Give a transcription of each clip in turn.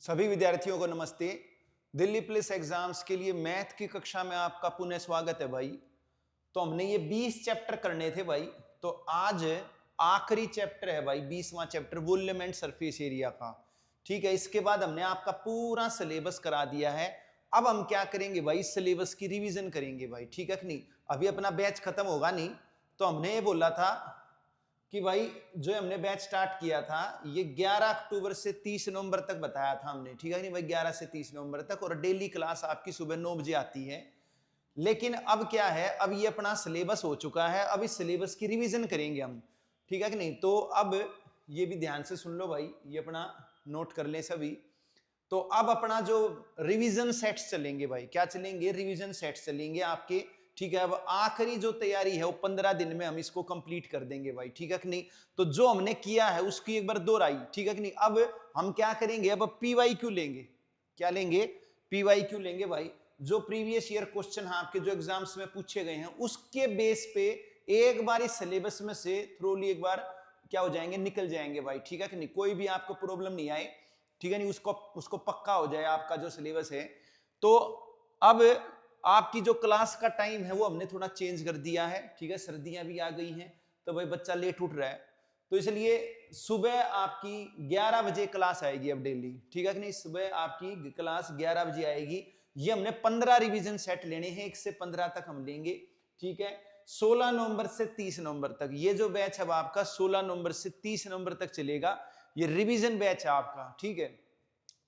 सभी विद्यार्थियों को नमस्ते। दिल्ली पुलिस एग्जाम्स के लिए मैथ की कक्षा में आपका पुनः स्वागत है भाई। तो हमने ये 20 चैप्टर करने थे भाई। तो आज आखिरी चैप्टर है भाई, 20वां chapter volume and surface area का। ठीक है, इसके बाद हमने आपका पूरा सिलेबस करा दिया है। अब हम क्या करेंगे भाई, सिलेबस की रिवीजन करेंगे भाई। ठीक है कि नहीं, अभी अपना बैच खत्म होगा नहीं। तो हमने ये बोला था कि भाई जो हमने बैच स्टार्ट किया था ये 11 अक्टूबर से 30 नवंबर तक बताया था हमने। ठीक है नहीं भाई, 11 से 30 नवंबर तक, और डेली क्लास आपकी सुबह 9 बजे आती है। लेकिन अब क्या है, अब ये अपना सिलेबस हो चुका है, अब इस सिलेबस की रिवीजन करेंगे हम। ठीक है कि नहीं, तो अब ये भी ध्यान से सुन लो भाई, ये अपना नोट कर ले सभी। तो अब अपना जो रिवीजन सेट्स चलेंगे भाई, क्या चलेंगे, रिवीजन सेट्स चलेंगे आपके। ठीक है, अब आखिरी जो तैयारी है वो 15 दिन में हम इसको कंप्लीट कर देंगे भाई। ठीक है कि नहीं, तो जो हमने किया है उसकी एक बार दोहराई। ठीक है कि नहीं, अब हम क्या करेंगे, अब PYQ लेंगे। क्या लेंगे, PYQ लेंगे भाई। जो प्रीवियस ईयर क्वेश्चन है आपके जो एग्जाम्स में पूछे गए हैं उसके बेस पे एक बार इस सिलेबस में से थ्रोली एक बार क्या हो जाएंगे, निकल जाएंगे भाई। ठीक है कि नहीं, कोई भी आपको प्रॉब्लम नहीं आए। ठीक है नहीं, उसको उसको पक्का हो जाए आपका जो सिलेबस है। तो अब आपकी जो क्लास का टाइम है वो हमने थोड़ा चेंज कर दिया है। ठीक है, सर्दियां भी आ गई हैं तो भाई बच्चा लेट उठ रहा है, तो इसलिए सुबह आपकी 11 बजे क्लास आएगी अब डेली। ठीक है कि नहीं, सुबह आपकी क्लास 11 बजे आएगी। ये हमने 15 रिवीजन सेट लेने हैं, 1 से 15 तक हम लेंगे। ठीक है, 16 नवंबर से 30 नवंबर तक ये जो बैच अब आपका 16 नवंबर से 30 नवंबर तक चलेगा, ये रिवीजन बैच है आपका। ठीक है,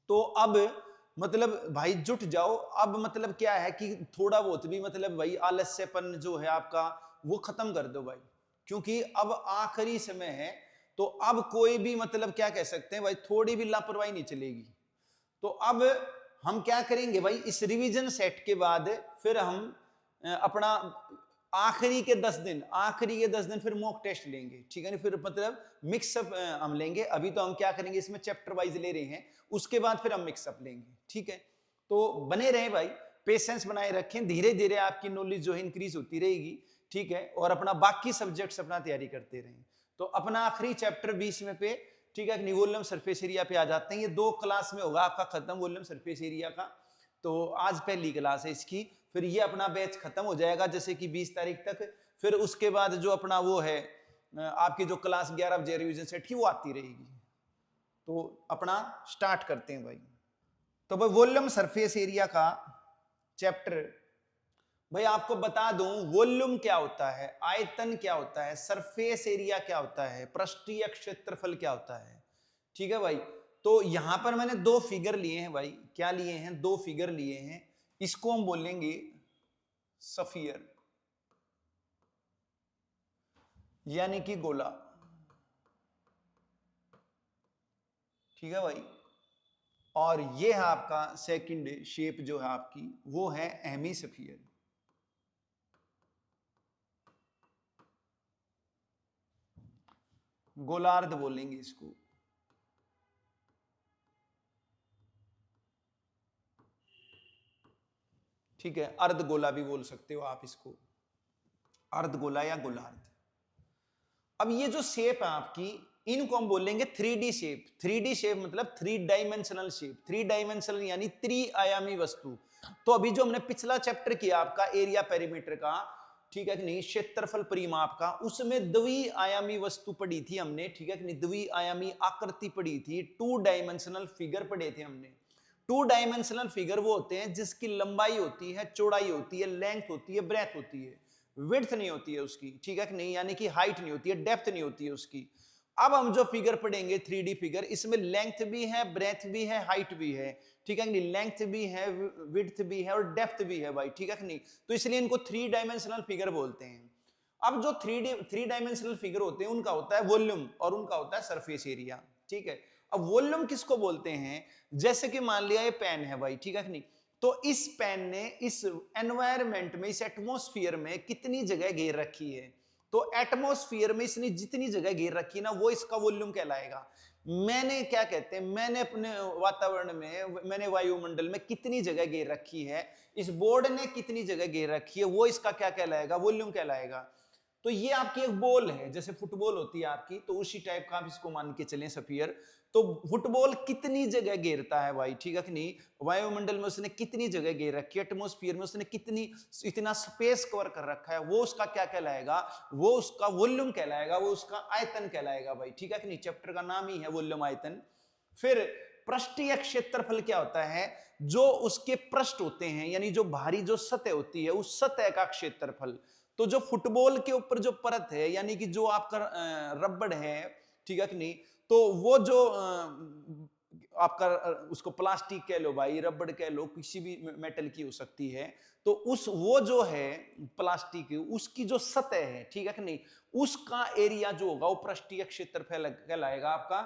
तो अब मतलब भाई जुट जाओ। अब मतलब क्या है कि थोड़ा बहुत भी मतलब भाई आलस्यपन जो है आपका वो खत्म कर दो भाई, क्योंकि अब आखिरी समय है। तो अब कोई भी मतलब क्या कह सकते हैं भाई, थोड़ी भी लापरवाही नहीं चलेगी। तो अब हम क्या करेंगे भाई, इस रिवीजन सेट के बाद फिर हम अपना आखिरी के 10 दिन फिर मॉक टेस्ट लेंगे। ठीक है ना, फिर मतलब मिक्सअप हम लेंगे। अभी तो हम क्या करेंगे, इसमें चैप्टर वाइज ले रहे हैं, उसके बाद फिर हम मिक्सअप लेंगे। ठीक है, तो बने रहे भाई, पेशेंस बनाए रखें, धीरे धीरे आपकी नॉलेज जो है इंक्रीज होती रहेगी। ठीक है, और अपना बाकी सब्जेक्ट्स अपना तैयारी करते रहें। तो अपना आखिरी चैप्टर 20 में पे, ठीक है, वॉल्यूम सरफेस एरिया पे आ जाते हैं। ये 2 क्लास में होगा आपका खत्म वॉल्यूम सरफेस एरिया का। तो आज पहली क्लास है इसकी, फिर ये अपना बैच खत्म हो जाएगा जैसे कि 20 तारीख तक। फिर उसके बाद जो अपना वो है आपकी जो क्लास 11 बजे रिवीजन सेट की वो आती रहेगी। तो अपना स्टार्ट करते हैं भाई। तो भाई वॉल्यूम सरफेस एरिया का चैप्टर, भाई आपको बता दूं वॉल्यूम क्या होता है, आयतन क्या होता है, सरफेस एरिया क्या होता है, पृष्ठीय क्षेत्रफल क्या होता है। ठीक है भाई, तो यहां पर मैंने 2 फिगर लिए हैं भाई। क्या लिए हैं, 2 फिगर लिए हैं। इसको हम बोलेंगे सफियर, यानी कि गोला। ठीक है भाई, और ये है आपका सेकंड शेप जो है आपकी, वो है हेमिस्फीयर। गोलार्ध बोलेंगे इसको। ठीक है, अर्धगोला भी बोल सकते हो आप इसको, अर्धगोला या गोलार्ध। अब ये जो शेप है आपकी, इनको हम बोलेंगे 3D शेप। 3D शेप मतलब 3 डायमेंशनल शेप। 3 डायमेंशनल यानी त्रिआयामी वस्तु। तो अभी जो हमने पिछला चैप्टर किया आपका एरिया पेरीमीटर का, ठीक है कि नहीं, क्षेत्रफल परिमाप का, उसमें द्विआयामी वस्तु पढ़ी थी हमने। ठीक है कि नहीं, द्विआयामी आकृति पढ़ी थी, 2 डायमेंशनल फिगर पढ़े थे हमने। 2 डायमेंशनल फिगर वो होते हैं जिसकी लंबाई होती है, चौड़ाई होती है, लेंथ होती है, ब्रेथ होती है, विड्थ नहीं होती है उसकी। ठीक है कि नहीं, यानी कि हाइट नहीं होती है, डेप्थ नहीं होती है उसकी। अब हम जो फिगर पढ़ेंगे 3D फिगर, इसमें लेंथ भी है, ब्रेथ भी है, हाइट भी है। ठीक है कि नहीं, लेंथ भी है, विड्थ भी है और डेप्थ भी है भाई। ठीक है कि नहीं, तो इसलिए इनको 3 डायमेंशनल फिगर बोलते हैं। अब जो 3 डायमेंशनल फिगर होते हैं उनका होता है वॉल्यूम और उनका होता है सरफेस एरिया। ठीक है, अब वॉल्यूम किसको बोलते हैं, जैसे कि मान लिया ये पेन है भाई। ठीक है कि नहीं, तो इस पेन ने इस एनवायरमेंट में, इस एटमॉस्फेयर में कितनी जगह घेर रखी है। तो एटमॉस्फेयर में इसने जितनी जगह घेर रखी ना, वो इसका वॉल्यूम कहलाएगा। मैंने क्या कहते हैं, मैंने अपने वातावरण में, मैंने वायुमंडल में कितनी जगह घेर रखी है, इस बोर्ड ने कितनी जगह घेर रखी है, वो इसका क्या कहलाएगा, वॉल्यूम कहलाएगा। तो ये आपकी एक बॉल है, जैसे फुटबॉल होती है आपकी, तो उसी टाइप का आप इसको मान के चलें स्फीयर। तो फुटबॉल कितनी जगह घेरता है भाई, ठीक है कि नहीं, वायुमंडल में उसने कितनी जगह घेर रखी है, एटमॉस्फेयर में उसने कितनी इतना स्पेस कवर कर रखा है, वो उसका क्या कहलाएगा, वो उसका वॉल्यूम कहलाएगा, वो उसका आयतन कहलाएगा भाई, ठीक है कि नहीं। चैप्टर का नाम ही है वॉल्यूम, आयतन। फिर पृष्ठीय क्षेत्रफल क्या होता है, जो उसके पृष्ठ होते हैं, यानी जो बाहरी जो सतह होती है, उस सतह का क्षेत्रफल। तो जो फुटबॉल के ऊपर जो परत है, यानी कि जो आपका रबड़ है, ठीक है कि नहीं, तो वो जो आपका उसको प्लास्टिक कह लो भाई, रबड़ कह लो, किसी भी मेटल की हो सकती है, तो उस वो जो है प्लास्टिक, उसकी जो सतह है, ठीक है कि नहीं, उसका एरिया जो होगा वो पृष्ठीय क्षेत्रफल कहलाएगा आपका।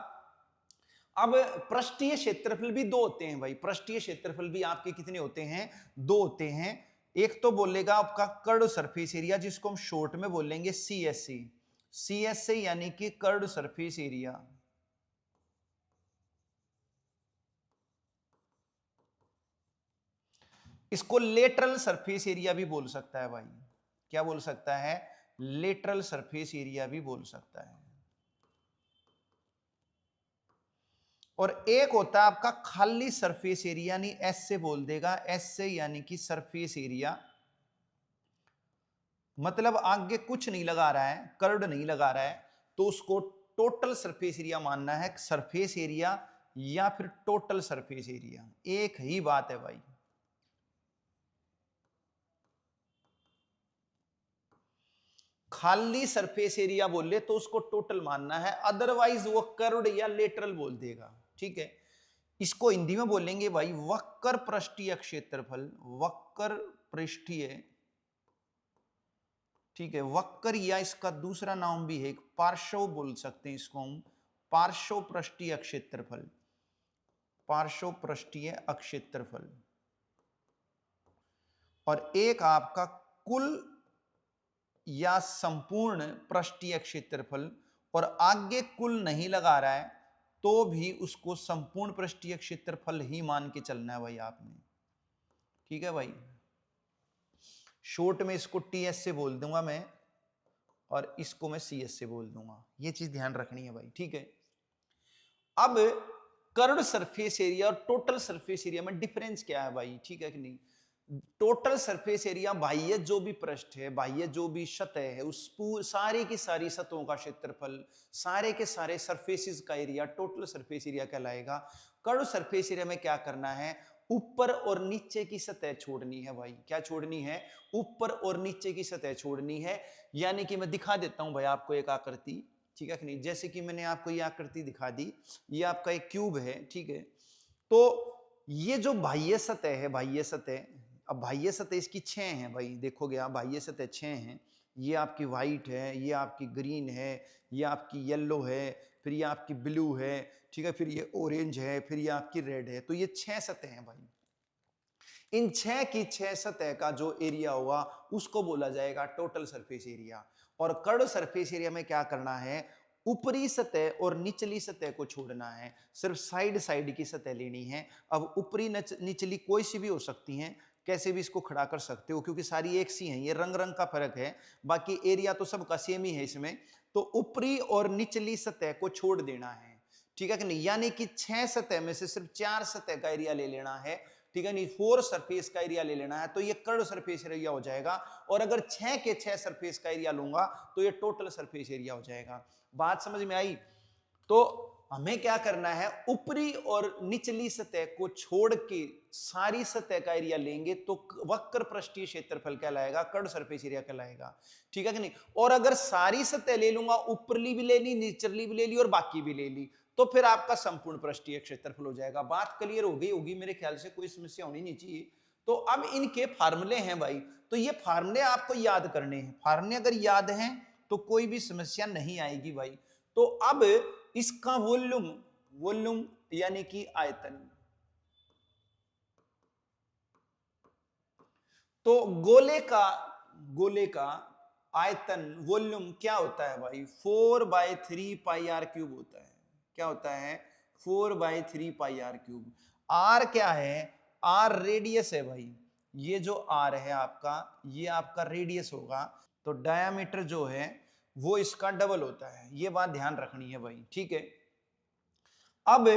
अब पृष्ठीय क्षेत्रफल भी दो होते हैं भाई, पृष्ठीय क्षेत्रफल भी आपके कितने होते हैं, दो होते हैं। एक तो बोलेगा आपका कर्ड सरफेस एरिया, जिसको हम शॉर्ट में बोलेंगे सीएससी, सीएससी यानी कि कर्ड सरफेस एरिया। इसको लेटरल सरफेस एरिया भी बोल सकता है भाई, क्या बोल सकता है, लेटरल सरफेस एरिया भी बोल सकता है। और एक होता है आपका खाली सरफेस एरिया, यानी एस से बोल देगा, एस से यानी कि सरफेस एरिया, मतलब आगे कुछ नहीं लगा रहा है, कर्ड नहीं लगा रहा है, तो उसको टोटल सरफेस एरिया मानना है, सरफेस एरिया या फिर टोटल सरफेस एरिया, एक ही बात है भाई। खाली सरफेस एरिया बोले तो उसको टोटल मानना है, अदरवाइज वो कर्व्ड या लेटरल बोल देगा, ठीक है। इसको हिंदी में बोलेंगे भाई वक्र पृष्ठीय क्षेत्रफल, वक्र पृष्ठीय, ठीक है, वक्र, या इसका दूसरा नाम भी है, पार्श्व बोल सकते हैं इसको हम, पार्श्व पृष्ठीय क्षेत्रफल, पार्श्व पृष्ठीय क्षेत्रफल। और एक आपका कुल या संपूर्ण पृष्ठीय क्षेत्रफल, और आगे कुल नहीं लगा रहा है तो भी उसको संपूर्ण पृष्ठीय क्षेत्रफल ही मान के चलना है भाई आपने, ठीक है भाई। शॉर्ट में इसको टीएस से बोल दूंगा मैं, और इसको मैं सीएस से बोल दूंगा, ये चीज ध्यान रखनी है भाई, ठीक है। अब कर्व्ड सरफेस एरिया और टोटल सरफेस एरिया में डिफरेंस क्या है भाई, ठीक है कि नहीं। टोटल सरफेस एरिया बाह्य जो भी पृष्ठ है, बाह्य जो भी सतह है, उस सारी की सारी सतहों का क्षेत्रफल, सारे के सारे सरफेसेस का एरिया टोटल सरफेस एरिया कहलाएगा। कर्व्ड सरफेस एरिया में क्या करना है, ऊपर और नीचे की सतह छोड़नी है भाई, क्या छोड़नी है, ऊपर और नीचे की सतह छोड़नी है। यानी कि मैं दिखा देता हूं भाई आपको एक आकृति, ठीक है कि नहीं, जैसे कि मैंने आपको ये आकृति दिखा दी, ये आपका एक क्यूब है, ठीक है। तो ये जो बाह्य सतह है, बाह्य सतह, अब बाह्य सतह इसकी 6 है भाई, देखोगे आप बाह्य सतह 6 हैं, ये आपकी व्हाइट है, ये आपकी ग्रीन है, ये आपकी येलो है, फिर ये आपकी ब्लू है, ठीक है, फिर ये ऑरेंज है, फिर ये आपकी रेड है, तो ये 6 सतह हैं भाई। इन 6 की 6 सतह का जो एरिया होगा उसको बोला जाएगा टोटल सरफेस एरिया। और कर्व्ड सरफेस एरिया में क्या करना है, ऊपरी सतह और निचली सतह को छोड़ना है, सिर्फ साइड साइड की सतह लेनी है। अब ऊपरी निचली कोई सी भी हो सकती हैं, कैसे भी इसको खड़ा कर सकते हो, क्योंकि सारी एक सी हैं, ये रंग रंग का फर्क है, बाकी एरिया तो सबका सेम ही है इसमें। तो ऊपरी और निचली सतह को छोड़ देना है, ठीक है कि नहीं, यानी कि 6 सतह में से सिर्फ 4 सतह का एरिया ले लेना है, ठीक है नहीं, 4 सरफेस का एरिया ले लेना है, तो ये कर्व्ड सरफेस एरिया हो जाएगा। और अगर 6 के 6 सरफेस का एरिया लूंगा तो ये टोटल सरफेस एरिया हो जाएगा। बात समझ में आई। तो हमें क्या करना है, ऊपरी और निचली सतह को छोड़ के सारी सतह का एरिया लेंगे तो वक्र पृष्ठीय क्षेत्रफल कहलाएगा, कर्व्ड सरफेस एरिया कहलाएगा, ठीक है कि नहीं। और अगर सारी सतह ले लूंगा, ऊपरली भी ले ली, निचली भी ले ली और बाकी भी ले ली, तो फिर आपका संपूर्ण पृष्ठीय क्षेत्रफल हो जाएगा। बात क्लियर हो गई होगी मेरे ख्याल से, कोई समस्या होनी नहीं चाहिए। तो अब इनके फार्मूले हैं भाई, तो ये फार्मूले आपको याद करने हैं, फार्मूले अगर याद हैं तो कोई भी समस्या नहीं आएगी भाई। तो अब इसका वॉल्यूम, वॉल्यूम यानी कि आयतन, तो गोले का आयतन वॉल्यूम क्या होता है भाई, 4/3 πr³ होता है। क्या होता है, 4/3 πr³। आर क्या है, आर रेडियस है भाई, ये जो आर है आपका, ये आपका रेडियस होगा। तो डायामीटर जो है वो इसका डबल होता है, ये बात ध्यान रखनी है भाई, ठीक है। अब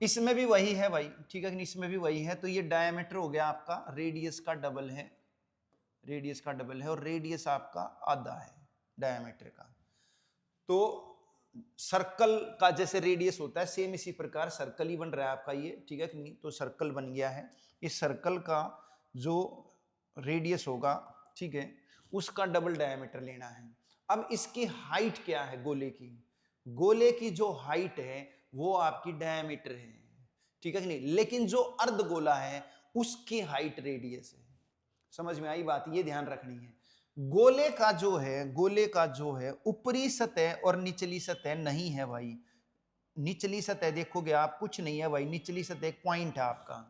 इसमें भी वही है भाई, ठीक है, इसमें भी वही है, तो ये डायामीटर हो गया आपका रेडियस का डबल है, रेडियस का डबल है, और रेडियस आपका आधा है डायामीटर का। तो सर्कल का जैसे रेडियस होता है सेम इसी प्रकार सर्कल ही बन रहा है आपका ये, ठीक है कि नहीं। तो सर्कल बन गया है, इस सर्कल का जो रेडियस होगा, ठीक है, उसका डबल डायमीटर लेना है। अब इसकी हाइट क्या है गोले की, गोले की जो हाइट है वो आपकी डायमीटर है, ठीक है कि नहीं। लेकिन जो अर्धगोला है उसकी हाइट रेडियस है। समझ में आई बात, ये ध्यान रखनी है। गोले का जो है, गोले का जो है ऊपरी सतह और निचली सतह नहीं है भाई। निचली सतह देखोगे आप कुछ नहीं है भाई, निचली सतह एक पॉइंट है आपका,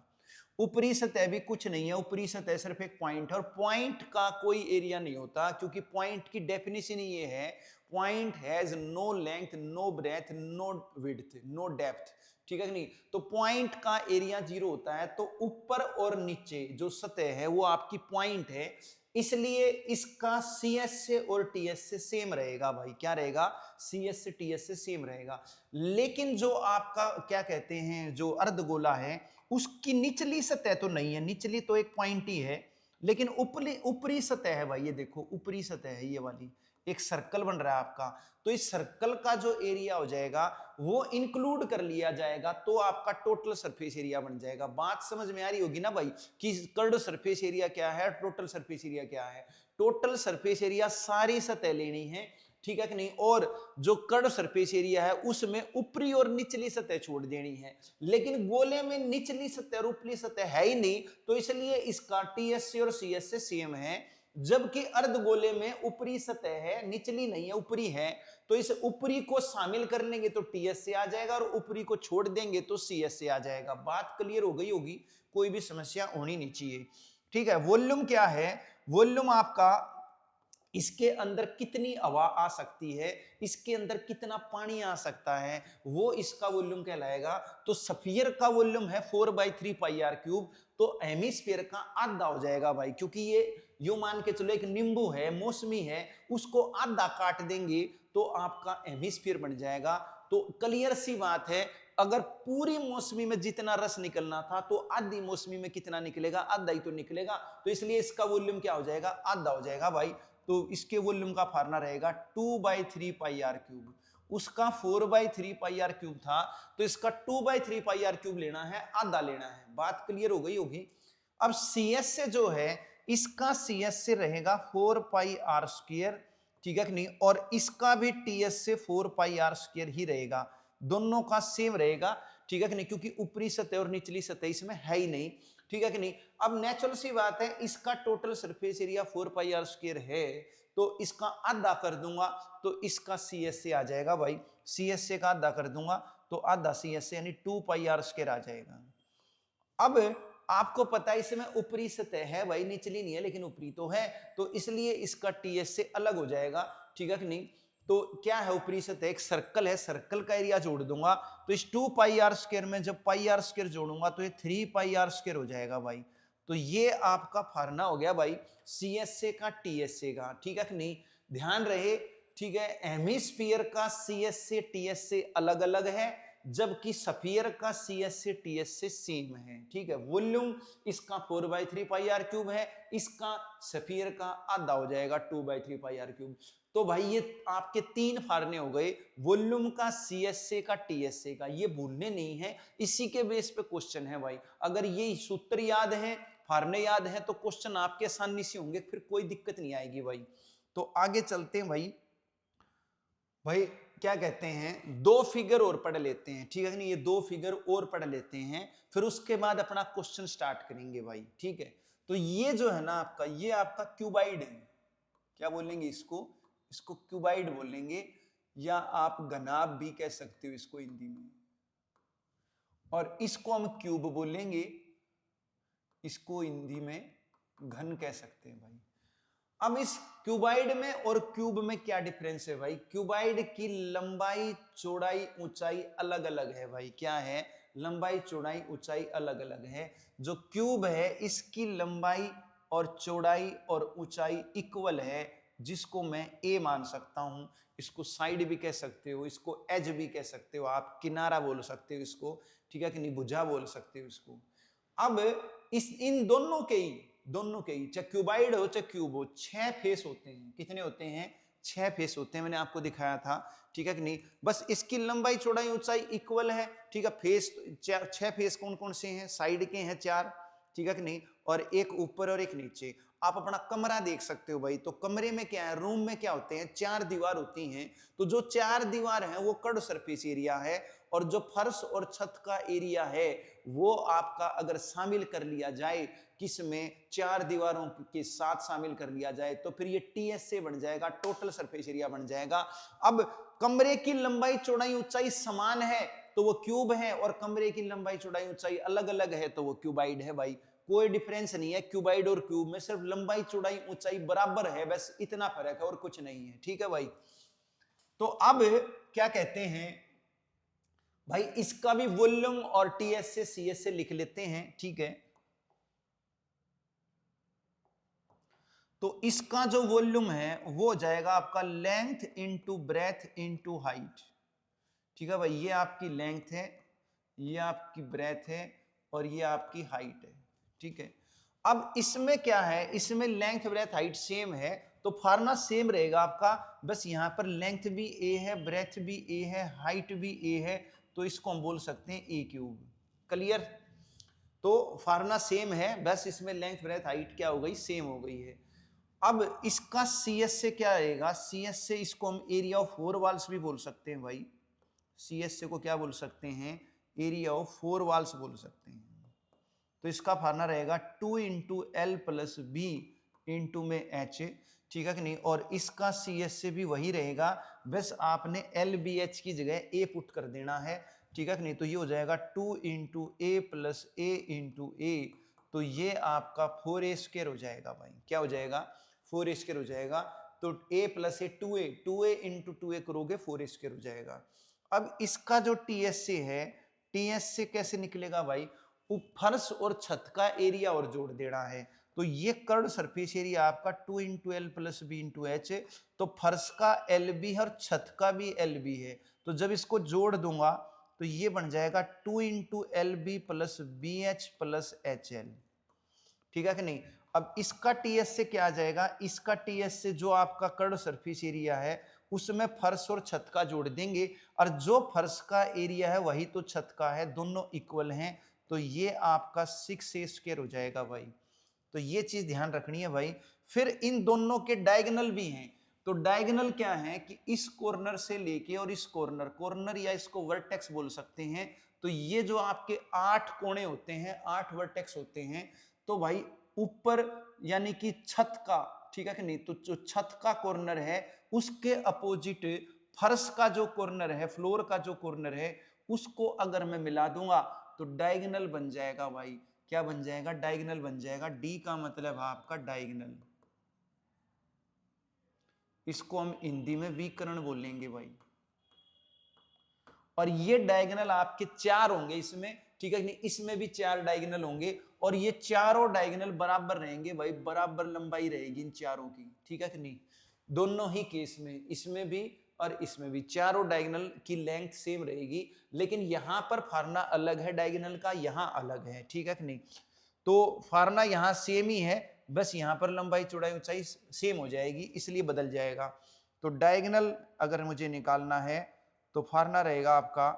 ऊपरी सतह भी कुछ नहीं है, ऊपरी सतह सिर्फ एक पॉइंट है। और पॉइंट का कोई एरिया नहीं होता, क्योंकि पॉइंट की डेफिनेशन ये है, point has no length, no breadth, no width, no depth, ठीक है कि नहीं। तो पॉइंट का एरिया 0 होता है। तो ऊपर और नीचे जो सतह है वो आपकी पॉइंट है, इसलिए इसका CS से और TS से सेम रहेगा भाई। क्या रहेगा, CS से TS से सेम रहेगा। लेकिन जो आपका क्या कहते हैं जो अर्धगोला है उसकी निचली सतह तो नहीं है, निचली तो एक पॉइंट ही है, लेकिन ऊपरी ऊपरी सतह है भाई, ये देखो ऊपरी सतह है, ये वाली एक सर्कल बन रहा है आपका। तो इस सर्कल का जो एरिया हो जाएगा वो इंक्लूड कर लिया जाएगा, तो आपका टोटल सरफेस एरिया बन जाएगा। बात समझ में आ रही होगी ना भाई कि कर्व्ड सरफेस एरिया क्या है, टोटल सरफेस एरिया क्या है। टोटल सरफेस एरिया सारी सतह लेनी है, ठीक है कि नहीं। और जो कर्व्ड सरफेस एरिया है उसमें ऊपरी और निचली सतह छोड़ देनी है। लेकिन गोले में निचली सतह और ऊपरी सतह है ही नहीं, तो इसलिए इसका TS से और CS से सेम है। जबकि अर्धगोले में ऊपरी सतह है, निचली नहीं है, ऊपरी है। तो इस ऊपरी को शामिल कर लेंगे तो TS से आ जाएगा, और ऊपरी को छोड़ देंगे तो CS से आ जाएगा। बात क्लियर हो गई होगी, कोई भी समस्या होनी नहीं चाहिए, ठीक है। वॉल्यूम क्या है, वॉल्यूम आपका इसके अंदर कितनी हवा आ सकती है, इसके अंदर कितना पानी आ सकता है, वो इसका वॉल्यूम कहलाएगा। तो स्फीयर का वॉल्यूम है 4/3 पाई आर क्यूब, तो हेमिस्फीयर का आधा हो जाएगा भाई, क्योंकि ये यूं मान के चलो एक नींबू है, मौसमी है, उसको आधा काट देंगे तो आपका हेमिस्फीयर बन जाएगा। तो क्लियर सी बात है, अगर पूरी मौसमी में जितना रस निकलना था तो आधी मौसमी में कितना निकलेगा, आधा ही तो निकलेगा। तो इसलिए इसका वॉल्यूम क्या हो जाएगा, आधा हो जाएगा भाई। तो इसके वॉल्यूम का फार्मूला रहेगा 2/3 पाई आर क्यूब। उसका 4/3 पाई आर क्यूब था, तो इसका 2/3 पाई आर क्यूब लेना है, आधा लेना है। बात क्लियर हो गई होगी। अब CS से जो है, इसका CS से रहेगा 4 पाई आर स्क्वायर, ठीक है कि नहीं। और इसका भी TS से 4 पाई आर स्क्वायर ही रहेगा, दोनों का सेम रहेगा, ठीक है कि नहीं, क्योंकि ऊपरी सतह और निचली सतह इसमें है ही नहीं, ठीक है कि नहीं। अब नेचुरल सी बात है, इसका total surface area 4 pi are square है, तो इसका आधा कर दूंगा तो इसका CS से आ जाएगा भाई। CS से का आधा कर दूंगा तो आधा CS से यानी 2 पाई आर स्क्वायर आ जाएगा। अब आपको पता है इसमें ऊपरी सतह है भाई, निचली नहीं है, लेकिन ऊपरी तो है, तो इसलिए इसका TS से अलग हो जाएगा, ठीक है कि नहीं। तो क्या है, ऊपरी सतह एक सर्कल है, सर्कल का एरिया जोड़ दूंगा तो इस 2 पाई आर स्क्वायर में जब पाई आर स्क्वायर जोड़ूंगा तो ये 3 पाई आर स्क्वायर हो जाएगा भाई। तो ये आपका फार्मूला हो गया भाई CS से का TS से का, ठीक है कि नहीं। ध्यान रहे, ठीक है, हेमिस्फीयर का CS से TS से अलग अलग है, जबकि स्फीयर का CS से TS से सेम है, ठीक है। वॉल्यूम इसका 4/3 पाई आर क्यूब है, इसका स्फीयर का आधा हो जाएगा 2/3 पाई आर क्यूब। तो भाई ये आपके 3 फार्मूले हो गए, वॉल्यूम का, CS से का, TS से का। ये भूलने नहीं है, इसी के बेस पे क्वेश्चन है भाई। अगर ये सूत्र याद है, फार्मूले याद है, तो क्वेश्चन आपके आसानी से होंगे, फिर कोई दिक्कत नहीं आएगी भाई। तो आगे चलते हैं भाई। भाई क्या कहते हैं, 2 फिगर और पढ़ लेते हैं, ठीक है नहीं, ये 2 फिगर और पढ़ लेते हैं, फिर उसके बाद अपना क्वेश्चन स्टार्ट करेंगे भाई, ठीक है। तो ये जो है ना आपका, ये आपका क्यूबाइड है, क्या बोलेंगे इसको, इसको क्यूबाइड बोलेंगे, या आप घनाभ भी कह सकते हो इसको हिंदी में, और इसको हम क्यूब बोलेंगे, इसको हिंदी में घन कह सकते हैं भाई। अब इस क्यूबाइड में और क्यूब में क्या डिफरेंस है भाई, क्यूबाइड की लंबाई, चौड़ाई, ऊंचाई अलग अलग है भाई। क्या है, लंबाई, चौड़ाई, ऊंचाई अलग अलग है। जो क्यूब है इसकी लंबाई और चौड़ाई और ऊंचाई इक्वल है, जिसको मैं ए मान सकता हूं। इसको साइड भी कह सकते हो, इसको एज भी कह सकते हो, आप किनारा बोल सकते हो इसको, ठीक है कि नहीं, भुजा बोल सकते हो इसको। अब इस इन दोनों के ही चाहे क्यूबाइड हो चाहे क्यूब हो, 6 फेस होते हैं। कितने होते हैं? 6 फेस होते हैं, मैंने आपको दिखाया था, ठीक है कि नहीं। बस इसकी लंबाई चौड़ाई ऊंचाई इक्वल है, ठीक है। फेस 6 फेस कौन कौन से हैं? साइड के हैं 4, ठीक है कि नहीं, और एक ऊपर और एक नीचे। आप अपना कमरा देख सकते हो भाई, तो कमरे में क्या है, रूम में क्या होते हैं? 4 दीवार होती हैं। तो जो 4 दीवार है वो कर्व सरफेस एरिया है, और जो फर्श और छत का एरिया है वो आपका अगर शामिल कर लिया जाए, किसमें? 4 दीवारों के साथ शामिल कर लिया जाए, तो फिर ये टीएस से बन जाएगा, टोटल सरफेस एरिया बन जाएगा। अब कमरे की लंबाई चौड़ाई ऊंचाई समान है तो वो क्यूब है, और कमरे की लंबाई चौड़ाई ऊंचाई अलग अलग है तो वो क्यूबाइड है भाई। कोई डिफरेंस नहीं है क्यूबाइड और क्यूब में, सिर्फ लंबाई चौड़ाई ऊंचाई बराबर है, बस इतना फर्क है और कुछ नहीं है, ठीक है भाई। तो अब क्या कहते हैं भाई, इसका भी वॉल्यूम और टीएस से सीएस से लिख लेते हैं, ठीक है। तो इसका जो वॉल्यूम है वो हो जाएगा आपका length into breadth into height, ठीक है भाई। ये आपकी लेंथ है, ये आपकी ब्रेथ है, और ये आपकी हाइट है, ठीक है। अब इसमें क्या है, इसमें लेंथ ब्रेथ हाइट सेम है, तो फार्मूला सेम रहेगा आपका, बस यहां पर लेंथ भी ए है, ब्रेथ भी ए है, हाइट भी ए है, तो इसको हम बोल सकते हैं ए क्यूब। क्लियर? तो फार्मूला सेम है, बस इसमें लेंथ ब्रेथ हाइट क्या हो गई? सेम हो गई है। अब इसका सीएस से क्या आएगा? सीएस से इसको हम एरिया ऑफ 4 वॉल्स भी बोल सकते हैं भाई। सीएस से को क्या बोल सकते हैं? एरिया ऑफ 4 वॉल्स बोल सकते हैं। तो इसका फार्मूला रहेगा 2 into L plus B into में एच, ठीक है कि नहीं। और इसका सीएस से भी वही रहेगा, बस आपने एल बी एच की जगह ए पुट कर देना है, ठीक है कि नहीं। तो ये हो जाएगा 2 इंटू ए प्लस ए इंटू ए, तो ये आपका 4a स्क्वायर हो जाएगा भाई। क्या हो जाएगा? 4a स्क्वायर हो जाएगा। तो a plus A 2a into 2a करोगे 4a स्क्वायर हो जाएगा। अब इसका जो टीएस से है, टीएस से कैसे निकलेगा भाई? फर्श और छत का एरिया और जोड़ देना है, तो ये कर्व सरफेस एरिया आपका 2 into L plus B into H, तो फर्श का एल बी है और छत का भी एल बी है, तो जब इसको जोड़ दूंगा तो ये बन जाएगा 2 into L B plus B H plus H L, ठीक है कि नहीं। अब इसका टीएस से क्या आ जाएगा? इसका टीएस से जो आपका कर्व सरफेस एरिया है उसमें फर्श और छत का जोड़ देंगे, और जो फर्श का एरिया है वही तो छत का है, दोनों इक्वल हैं, तो ये आपका 6a स्क्वायर हो जाएगा भाई। तो ये चीज ध्यान रखनी है भाई। फिर इन दोनों के डायगोनल भी हैं, तो डायगोनल क्या है कि इस कॉर्नर से लेके और इस कॉर्नर या इसको वर्टेक्स बोल सकते हैं, तो ये जो आपके 8 कोने होते हैं, 8 वर्टेक्स होते हैं, तो भाई ऊपर यानी कि छत का, ठीक है कि नहीं, तो जो छत का कॉर्नर है उसके अपोजिट फर्श का जो कॉर्नर है, फ्लोर का जो कॉर्नर है, उसको अगर मैं मिला दूंगा तो डायगोनल बन जाएगा भाई। क्या बन जाएगा? डायगोनल बन जाएगा। डी का मतलब है आपका डायगोनल, इसको हम हिंदी में विकर्ण बोलेंगे भाई। और ये डायगोनल आपके 4 होंगे इसमें, ठीक है नहीं, इसमें भी 4 डायगोनल होंगे, और ये चारों डायगोनल बराबर रहेंगे भाई, बराबर लंबाई रहेगी इन चारों की, ठीक है कि नहीं। दोनों ही केस में, इसमें भी और इसमें भी, चारों डायगोनल की लेंथ सेम रहेगी, लेकिन यहां पर फार्मूला अलग है डायगोनल का, यहां अलग है, ठीक है कि नहीं। तो फार्मूला यहां सेम ही है, बस यहां पर लंबाई चौड़ाई ऊंचाई सेम हो जाएगी, इसलिए बदल जाएगा। तो डायगोनल अगर मुझे निकालना है तो फार्मूला रहेगा आपका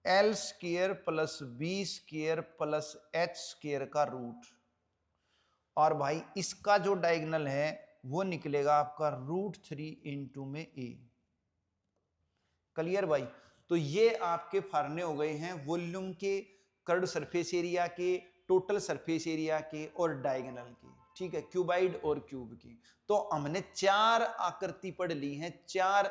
L square plus B square plus H square का रूट, और भाई इसका जो डायगोनल है वो निकलेगा आपका √3 इंटू में ए। क्लियर भाई? तो ये आपके फार्मूले हो गए हैं वॉल्यूम के, कर्व सरफेस एरिया के, टोटल सरफेस एरिया के और डायगोनल के, ठीक है, क्यूबाइड और क्यूब की। तो हमने 4 आकृति पढ़ ली हैं, 4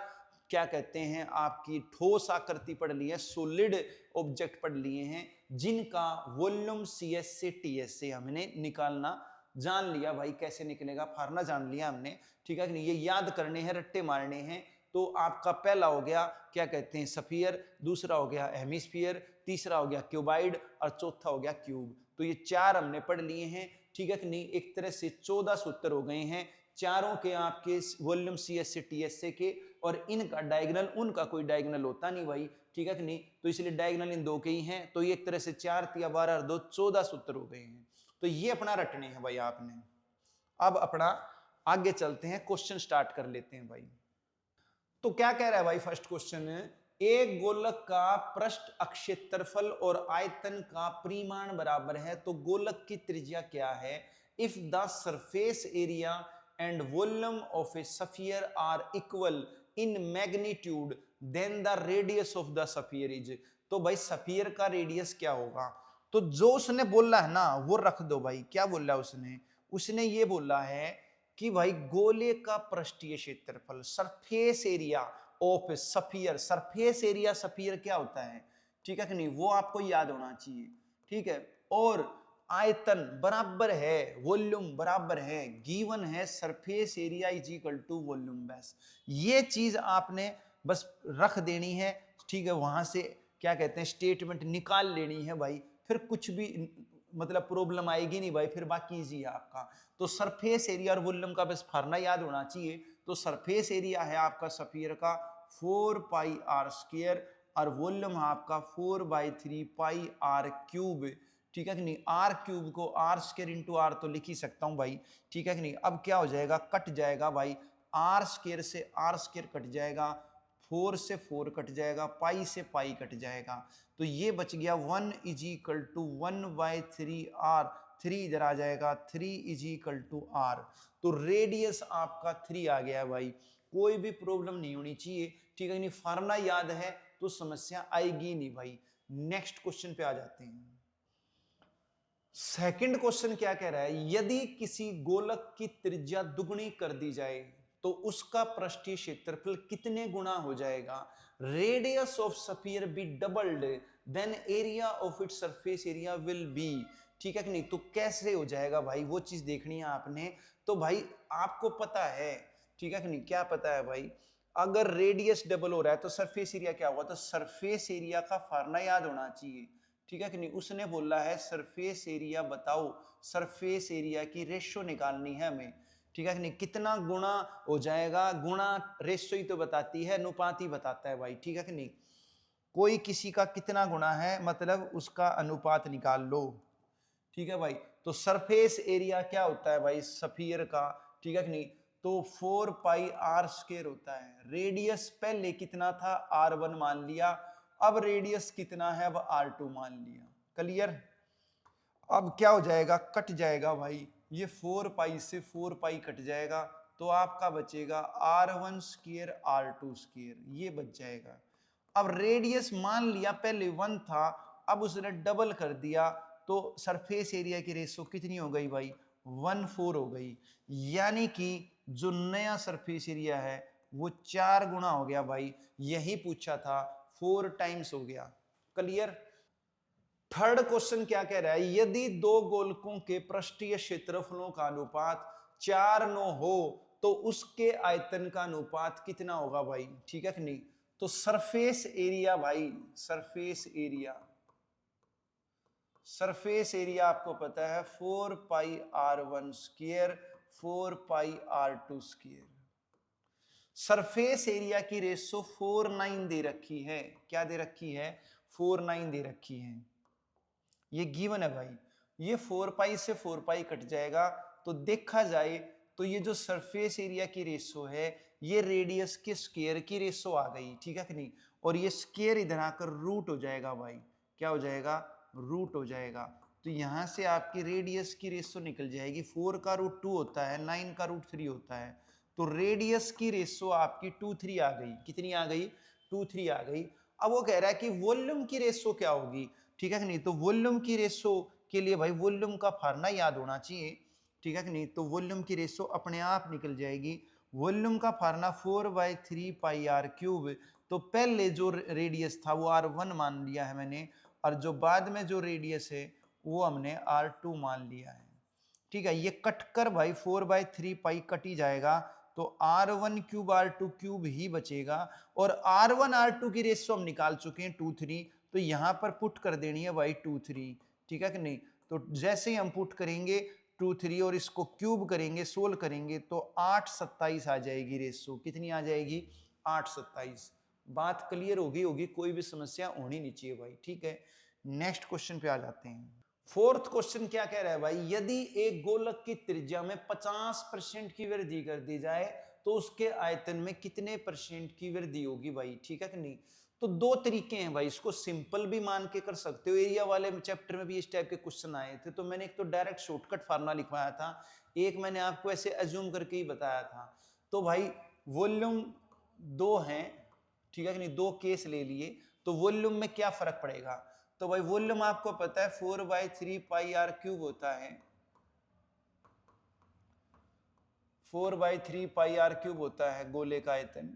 क्या कहते हैं आपकी ठोस आकृति पढ़ ली है, सॉलिड ऑब्जेक्ट पढ़ लिए हैं, जिनका वॉल्यूम सीएस से टीएस से हमने निकालना जान लिया भाई। कैसे निकलेगा फार्मूला जान लिया हमने, ठीक है कि नहीं। ये याद करने हैं, रट्टे मारने हैं। तो आपका पहला हो गया क्या कहते हैं स्फीयर, दूसरा हो गया हेमिस्फीयर, तीसरा हो गया क्यूबाइड और चौथा हो गया क्यूब। तो ये 4 हमने पढ़ लिए हैं। ठीक है कि नहीं। एक तरह से 14 सूत्र हो गए हैं, चारों के आपके वॉल्यूम CS से TS से के, और इनका डायगोनल, उनका कोई डायगोनल होता नहीं भाई, ठीक है कि नहीं। तो इसलिए डायगोनल इन दो के ही हैं, तो ये एक तरह से 4 तिया 12 और 2 14 सूत्र हो गए हैं। तो ये अपना रटने हैं भाई आपने। अब अपना आगे चलते हैं, क्वेश्चन स्टार्ट कर लेते हैं भाई। तो क्या कह रहा है भाई फर्स्ट क्वेश्चन, एक गोलक का पृष्ठ अक्षेत्रफल और आयतन का परिमाण बराबर है, तो गोलक की त्रिज्या क्या है। If the surface area and volume of a sphere are equal in magnitude then the radius of the sphere is. तो भाई स्फीयर का रेडियस क्या होगा। तो जो उसने बोला है ना वो रख दो भाई। क्या बोला उसने, उसने ये बोला है कि भाई गोले का पृष्ठीय क्षेत्रफल, surface area of sphere, surface area sphere क्या होता है, ठीक है कि नहीं, वो आपको याद होना चाहिए, ठीक है। और आयतन बराबर है, वॉल्यूम बराबर है, गिवन है surface area is equal to volume base. ये चीज आपने बस रख देनी है, ठीक है। वहां से क्या कहते हैं स्टेटमेंट निकाल लेनी है भाई, फिर कुछ भी मतलब प्रॉब्लम आएगी नहीं भाई, फिर बाकी इजी है आपका। तो सरफेस एरिया और वॉल्यूम का बस फार्मूला याद होना चाहिए। तो सरफेस एरिया है आपका स्फीयर का 4 पाई आर स्क्वायर, और वॉल्यूम आपका 4/3 पाई आर क्यूब, ठीक है कि नहीं। आर क्यूब को आर स्क्वायर इंटू आर तो लिख ही सकता हूं भाई, ठीक है कि नहीं। अब क्या हो जाएगा, कट जाएगा भाई, आर स्क्वायर से आर स्क्वायर कट जाएगा, 4 से 4 कट जाएगा, पाई से पाई कट जाएगा। तो ये बच गया 1 इज इक्वल टू 1/3 आर, 3 इधर आ जाएगा, 3 इज इक्वल टू आर। तो रेडियस आपका 3 आ गया भाई, कोई भी प्रॉब्लम नहीं होनी चाहिए, ठीक है नहीं। फार्मूला याद है तो समस्या आएगी नहीं भाई। नेक्स्ट क्वेश्चन पे आ जाते हैं। सेकंड क्वेश्चन क्या कह रहा है, यदि किसी गोलक की त्रिज्या दुगुनी कर दी जाए तो उसका पृष्ठीय क्षेत्रफल कितने गुना हो जाएगा। Radius of sphere be doubled then area of its surface area will be, ठीक है कि नहीं। तो कैसे हो जाएगा भाई, वो चीज देखनी है आपने। तो भाई आपको पता है, ठीक है कि नहीं, क्या पता है भाई, अगर रेडियस डबल हो रहा है तो सरफेस एरिया क्या होगा। तो सरफेस एरिया का फार्मूला याद होना चाहिए, ठीक है कि नहीं। उसने बोला है सरफेस एरिया बताओ, सरफेस एरिया की रेशो निकालनी है हमें, ठीक है कि नहीं। कितना गुना हो जाएगा, गुना रेशो ही तो बताती है, अनुपात ही बताता है भाई, ठीक है कि नहीं। कोई किसी का कितना गुना है मतलब उसका अनुपात निकाल लो, ठीक है भाई। तो सरफेस एरिया क्या होता है भाई स्फीयर का, ठीक है कि नहीं। तो 4 पाई आर स्क्वायर होता है। रेडियस पहले कितना था, r1 मान लिया, अब रेडियस कितना है, अब r2 मान लिया। क्लियर। अब क्या हो जाएगा, कट जाएगा भाई, ये 4 पाई से 4 पाई कट जाएगा, तो आपका बचेगा r1 स्क्वायर r2 स्क्वायर, ये बच जाएगा। अब रेडियस मान लिया पहले 1 था, अब उसने डबल कर दिया, तो सरफेस एरिया की रेशो कितनी हो गई भाई, 1/4 हो गई। यानी कि जो नया सरफेस एरिया है वो 4 गुना हो गया भाई, यही पूछा था, 4 टाइम्स हो गया। क्लियर। थर्ड क्वेश्चन क्या कह रहा है, यदि दो गोलकों के पृष्ठीय क्षेत्रफलों का अनुपात 4:9 हो तो उसके आयतन का अनुपात कितना होगा भाई, ठीक है कि नहीं। तो सरफेस एरिया भाई, सरफेस एरिया, सरफेस एरिया आपको पता है 4 पाई r1 स्क्वायर 4 पाई r2 स्क्वायर। सरफेस एरिया की रेशो 4:9 दे रखी है, क्या दे रखी है, 4:9 दे रखी है, ये गिवन है भाई। ये 4 पाई से 4 पाई कट जाएगा, तो देखा जाए तो ये जो सरफेस एरिया की रेशो है ये रेडियस के स्क्वायर की रेशो आ गई, ठीक है कि नहीं। और ये स्क्वायर इधर आकर रूट हो जाएगा भाई, क्या हो जाएगा, रूट हो जाएगा। तो यहां से आपकी रेडियस की रेशो निकल जाएगी, 4 का रूट 2 होता है, 9 का रूट 3 होता है। तो रेडियस की रेशो आपकी 2/3 आ गई, कितनी आ गई, 2/3 आ गई। अब वो कह रहा है कि वॉल्यूम की रेशो क्या होगी, ठीक है कि नहीं। तो वॉल्यूम की रेशो के लिए भाई वॉल्यूम का फार्मूला याद होना चाहिए, ठीक है कि नहीं। तो वॉल्यूम की रेशो अपने आप निकल जाएगी। वॉल्यूम का फार्मूला 4/3 पाई आर क्यूब। तो पहले जो रेडियस था वो r1 मान लिया है मैंने, और जो बाद में जो रेडियस है वो हमने r2 मान लिया है, ठीक है। ये कटकर भाई 4/3 पाई कट ही जाएगा, तो r1 क्यूब r2 क्यूब ही बचेगा। और r1 r2 की रेशो हम निकाल चुके हैं 2/3, तो यहां पर पुट कर देनी है भाई 2/3, ठीक है कि नहीं। तो जैसे ही हम पुट करेंगे 2 3 और इसको क्यूब करेंगे, सोल्व करेंगे तो 8 27 आ जाएगी रेशो। कितनी आ जाएगी? 8 27। बात क्लियर होगी, कोई भी समस्या होनी नहीं चाहिए भाई, ठीक है। नेक्स्ट क्वेश्चन पे आ जाते हैं। फोर्थ क्वेश्चन क्या कह रहा है भाई, यदि एक गोलक की त्रिज्या में 50% की वृद्धि कर दी जाए तो उसके आयतन में कितने % की वृद्धि होगी भाई, ठीक है कि नहीं। तो दो तरीके हैं भाई, इसको सिंपल भी मान के कर सकते हो, एरिया वाले चैप्टर में भी इस टाइप के क्वेश्चन आए थे, तो मैंने एक तो डायरेक्ट शॉर्टकट फार्मूला लिखवाया था, एक मैंने आपको ऐसे अज्यूम करके ही बताया था। तो भाई वॉल्यूम 2 है, ठीक है कि नहीं, 2 केस ले लिए, तो वॉल्यूम में क्या फर्क पड़ेगा। तो भाई वॉल्यूम आपको पता है 4/3 पाई आर क्यूब होता है, 4/3 पाई आर क्यूब होता है गोले का आयतन।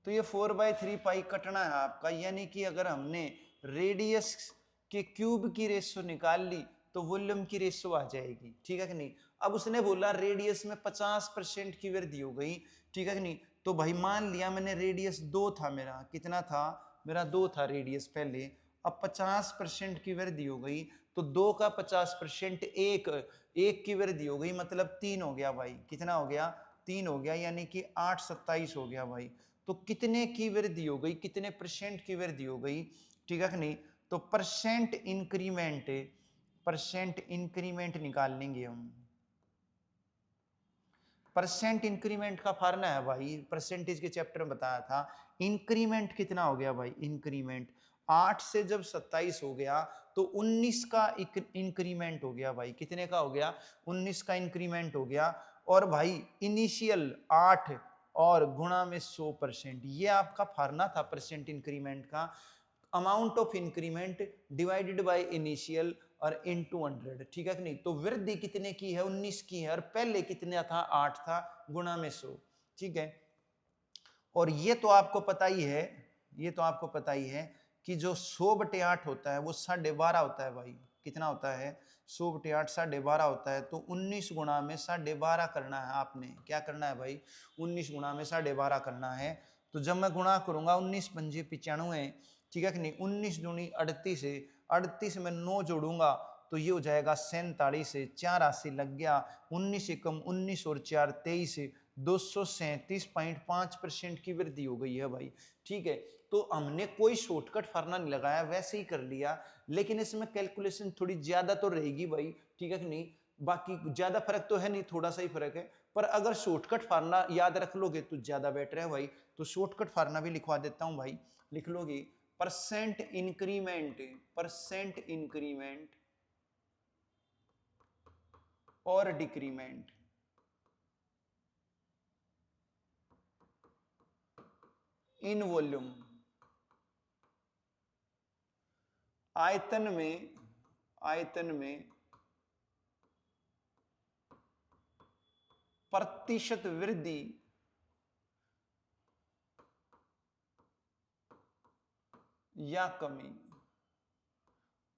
तो ये 4/3 पाई कटना है आपका, यानी कि अगर हमने रेडियस के क्यूब की रेशो निकाल ली तो वॉल्यूम की रेशो आ जाएगी, ठीक है कि नहीं। अब उसने बोला रेडियस में 50% की वृद्धि हो गई, ठीक है कि नहीं। तो भाई मान लिया मैंने रेडियस 2 था मेरा, कितना था मेरा, 2 था रेडियस पहले, अब 50% की वृद्धि हो गई, तो 2 का 50% एक की वृद्धि हो गई, मतलब 3 हो गया भाई। कितना हो गया? 3 हो गया, यानी कि 8 27 हो गया भाई। तो कितने की वृद्धि हो गई, कितने % की वृद्धि हो गई, ठीक है कि नहीं। तो परसेंट इंक्रीमेंट निकाल लेंगे हम। परसेंट इंक्रीमेंट का फार्मूला है भाई, परसेंटेज के चैप्टर में बताया था। इंक्रीमेंट कितना हो गया भाई, इंक्रीमेंट 8 से जब 27 हो गया तो 19 का इंक्रीमेंट हो गया भाई। कितने का हो गया? 19 का इंक्रीमेंट हो गया। और भाई इनिशियल 8 और गुणा में 100%, ये आपका फार्मूला था परसेंट इंक्रीमेंट का। Amount of increment divided by initial और इनटू 100, ठीक है कि नहीं। तो वृद्धि कितने की है? 19 की है, और पहले कितने था? 8 था, गुणा में 100, ठीक है। और ये तो आपको पता ही है, ये तो आपको पता ही है कि जो 100/8 होता है वो 12.5 होता है भाई। कितना होता है? 100/8 12.5 होता है। तो 19 गुणा में 12.5 करना है आपने। क्या करना है भाई? 19 गुणा में 12.5 करना है। तो जब मैं गुणा करूंगा 19 पंजे 95, ठीक है कि नहीं, 19 दूनी 38 है, 38 में 9 जोड़ूंगा तो ये हो जाएगा 47 से 4 80 लग गया, 19 एकम 19 और 4 23, 237.5% की वृद्धि हो गई है भाई, ठीक है। तो हमने कोई शॉर्टकट फार्मूला नहीं लगाया, वैसे ही कर लिया, लेकिन इसमें कैलकुलेशन थोड़ी ज्यादा तो रहेगी भाई, ठीक है कि नहीं। बाकी ज्यादा फर्क तो है नहीं, थोड़ा सा ही फर्क है, पर अगर शॉर्टकट फार्मूला याद रख लोगे तो ज्यादा बेटर है भाई। तो शॉर्टकट फार्मूला भी लिखवा देता हूं भाई, लिख लोगे परसेंट इंक्रीमेंट और डिक्रीमेंट इन वॉल्यूम। आयतन में प्रतिशत वृद्धि या कमी।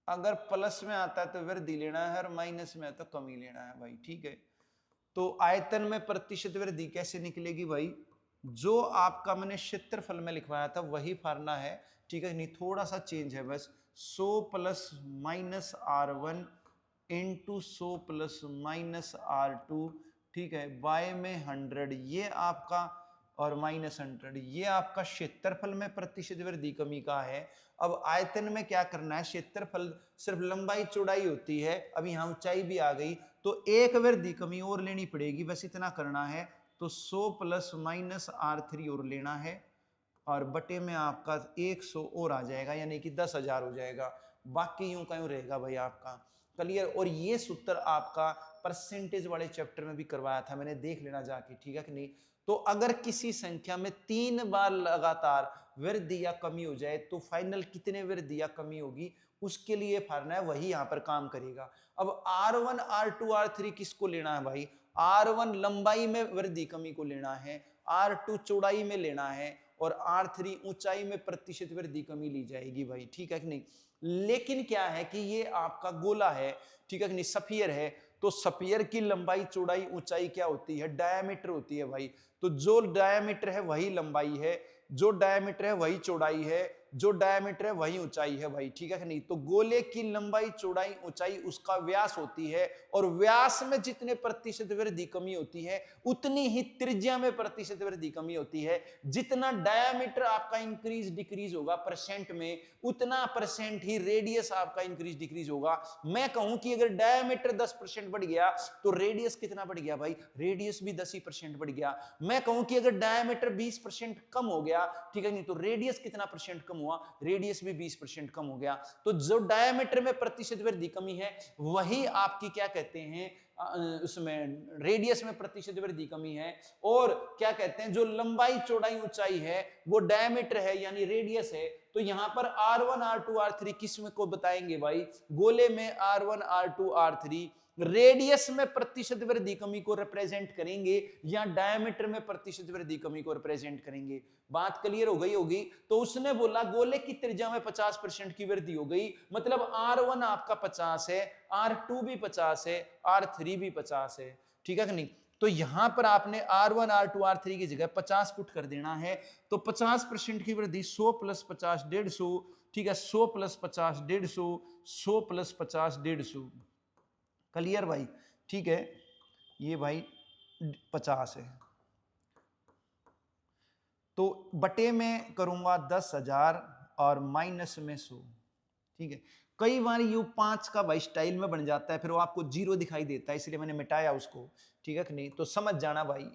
अगर प्लस में आता है तो वृद्धि लेना है, और माइनस में है तो कमी लेना है भाई, ठीक है। तो आयतन में प्रतिशत वृद्धि कैसे निकलेगी भाई? जो आपका मैंने क्षेत्रफल में लिखवाया था वही फार्मूला है, ठीक है नहीं, थोड़ा सा चेंज है बस। 100 ± R1 इंटू 100 ± R2, ठीक है, बाय में 100, ये आपका, और -100, ये आपका क्षेत्रफल में प्रतिशत वृद्धि कमी का है। अब आयतन में क्या करना है? क्षेत्रफल सिर्फ लंबाई चौड़ाई होती है, अब यहाँ ऊंचाई भी आ गई, तो एक वृद्धि कमी और लेनी पड़ेगी, बस इतना करना है। तो 100 ± R3 और लेना है, और बटे में आपका 100 और आ जाएगा, यानी कि 10,000 हो जाएगा। बाकी यूं क्यों रहेगा भाई आपका, क्लियर। और ये सूत्र आपका परसेंटेज वाले चैप्टर में भी करवाया था मैंने, देख लेना जाके, ठीक है कि नहीं। तो अगर किसी संख्या में 3 बार लगातार वृद्धि या कमी हो जाए तो फाइनल कितने वृद्धि या कमी होगी, उसके लिए फार्मूला है, वही यहां पर काम करेगा। अब R1 R2 R3 किसको लेना है भाई? R1 लंबाई में वृद्धि कमी को लेना है, R2 चौड़ाई में लेना है, और R3 ऊंचाई में प्रतिशत वृद्धि कमी ली जाएगी भाई, ठीक है कि नहीं। लेकिन क्या है कि ये आपका गोला है, ठीक है कि नहीं, सफियर है, तो सफियर की लंबाई चौड़ाई ऊंचाई क्या होती है? डायमीटर होती है भाई। तो जो डायमीटर है वही लंबाई है, जो डायमीटर है वही चौड़ाई है, जो डायमीटर है वही ऊंचाई है भाई, ठीक है कि नहीं। तो गोले की लंबाई चौड़ाई ऊंचाई उसका व्यास होती है, और व्यास में जितने प्रतिशत वृद्धि कमी होती है उतनी ही त्रिज्या में प्रतिशत वृद्धि कमी होती है। जितना डायमीटर आपका इंक्रीज डिक्रीज होगा परसेंट में, उतना परसेंट ही रेडियस आपका इंक्रीज डिक्रीज होगा। मैं कहूं कि अगर डायमीटर 10% बढ़ गया तो रेडियस कितना बढ़ गया भाई, रेडियस भी 10% बढ़ गया। मैं कहूं कि अगर डायमीटर 20% कम हो गया, ठीक है नहीं, तो रेडियस कितना परसेंट कम हुआ, रेडियस भी 20% कम हो गया। तो जो डायमीटर में प्रतिशत वृद्धि कमी है वही आपकी क्या कहते हैं, उसमें रेडियस में प्रतिशत वृद्धि कमी है। और क्या कहते हैं, जो लंबाई चौड़ाई ऊंचाई है वो डायमीटर है यानी रेडियस है। तो यहां पर R1 R2 R3 किस में को बताएंगे भाई, गोले में R1 R2 R3 रेडियस में प्रतिशत वृद्धि कमी को रिप्रेजेंट करेंगे या डायमीटर में प्रतिशत वृद्धि कमी को रिप्रेजेंट करेंगे। बात क्लियर हो गई होगी। तो उसने बोला गोले की त्रिज्या में 50% की वृद्धि हो गई, मतलब R1 आपका 50 है, R2 भी 50 है, R3 भी 50 है, ठीक है कि नहीं। तो यहां पर आपने R1 R2 R3 की जगह 50 पुट कर देना है। तो 50% की वृद्धि 100 प्लस 50 150, ठीक है, 100 प्लस 50 150, 100 प्लस 50 150। क्लियर भाई, ठीक है, ये भाई 50 है। तो बटे में करूंगा 10,000 और माइनस में 100, ठीक है। कई बार यू 5 का भाई स्टाइल में बन जाता है, फिर वो आपको 0 दिखाई देता है, इसलिए मैंने मिटाया उसको, ठीक है कि नहीं। तो समझ जाना भाई,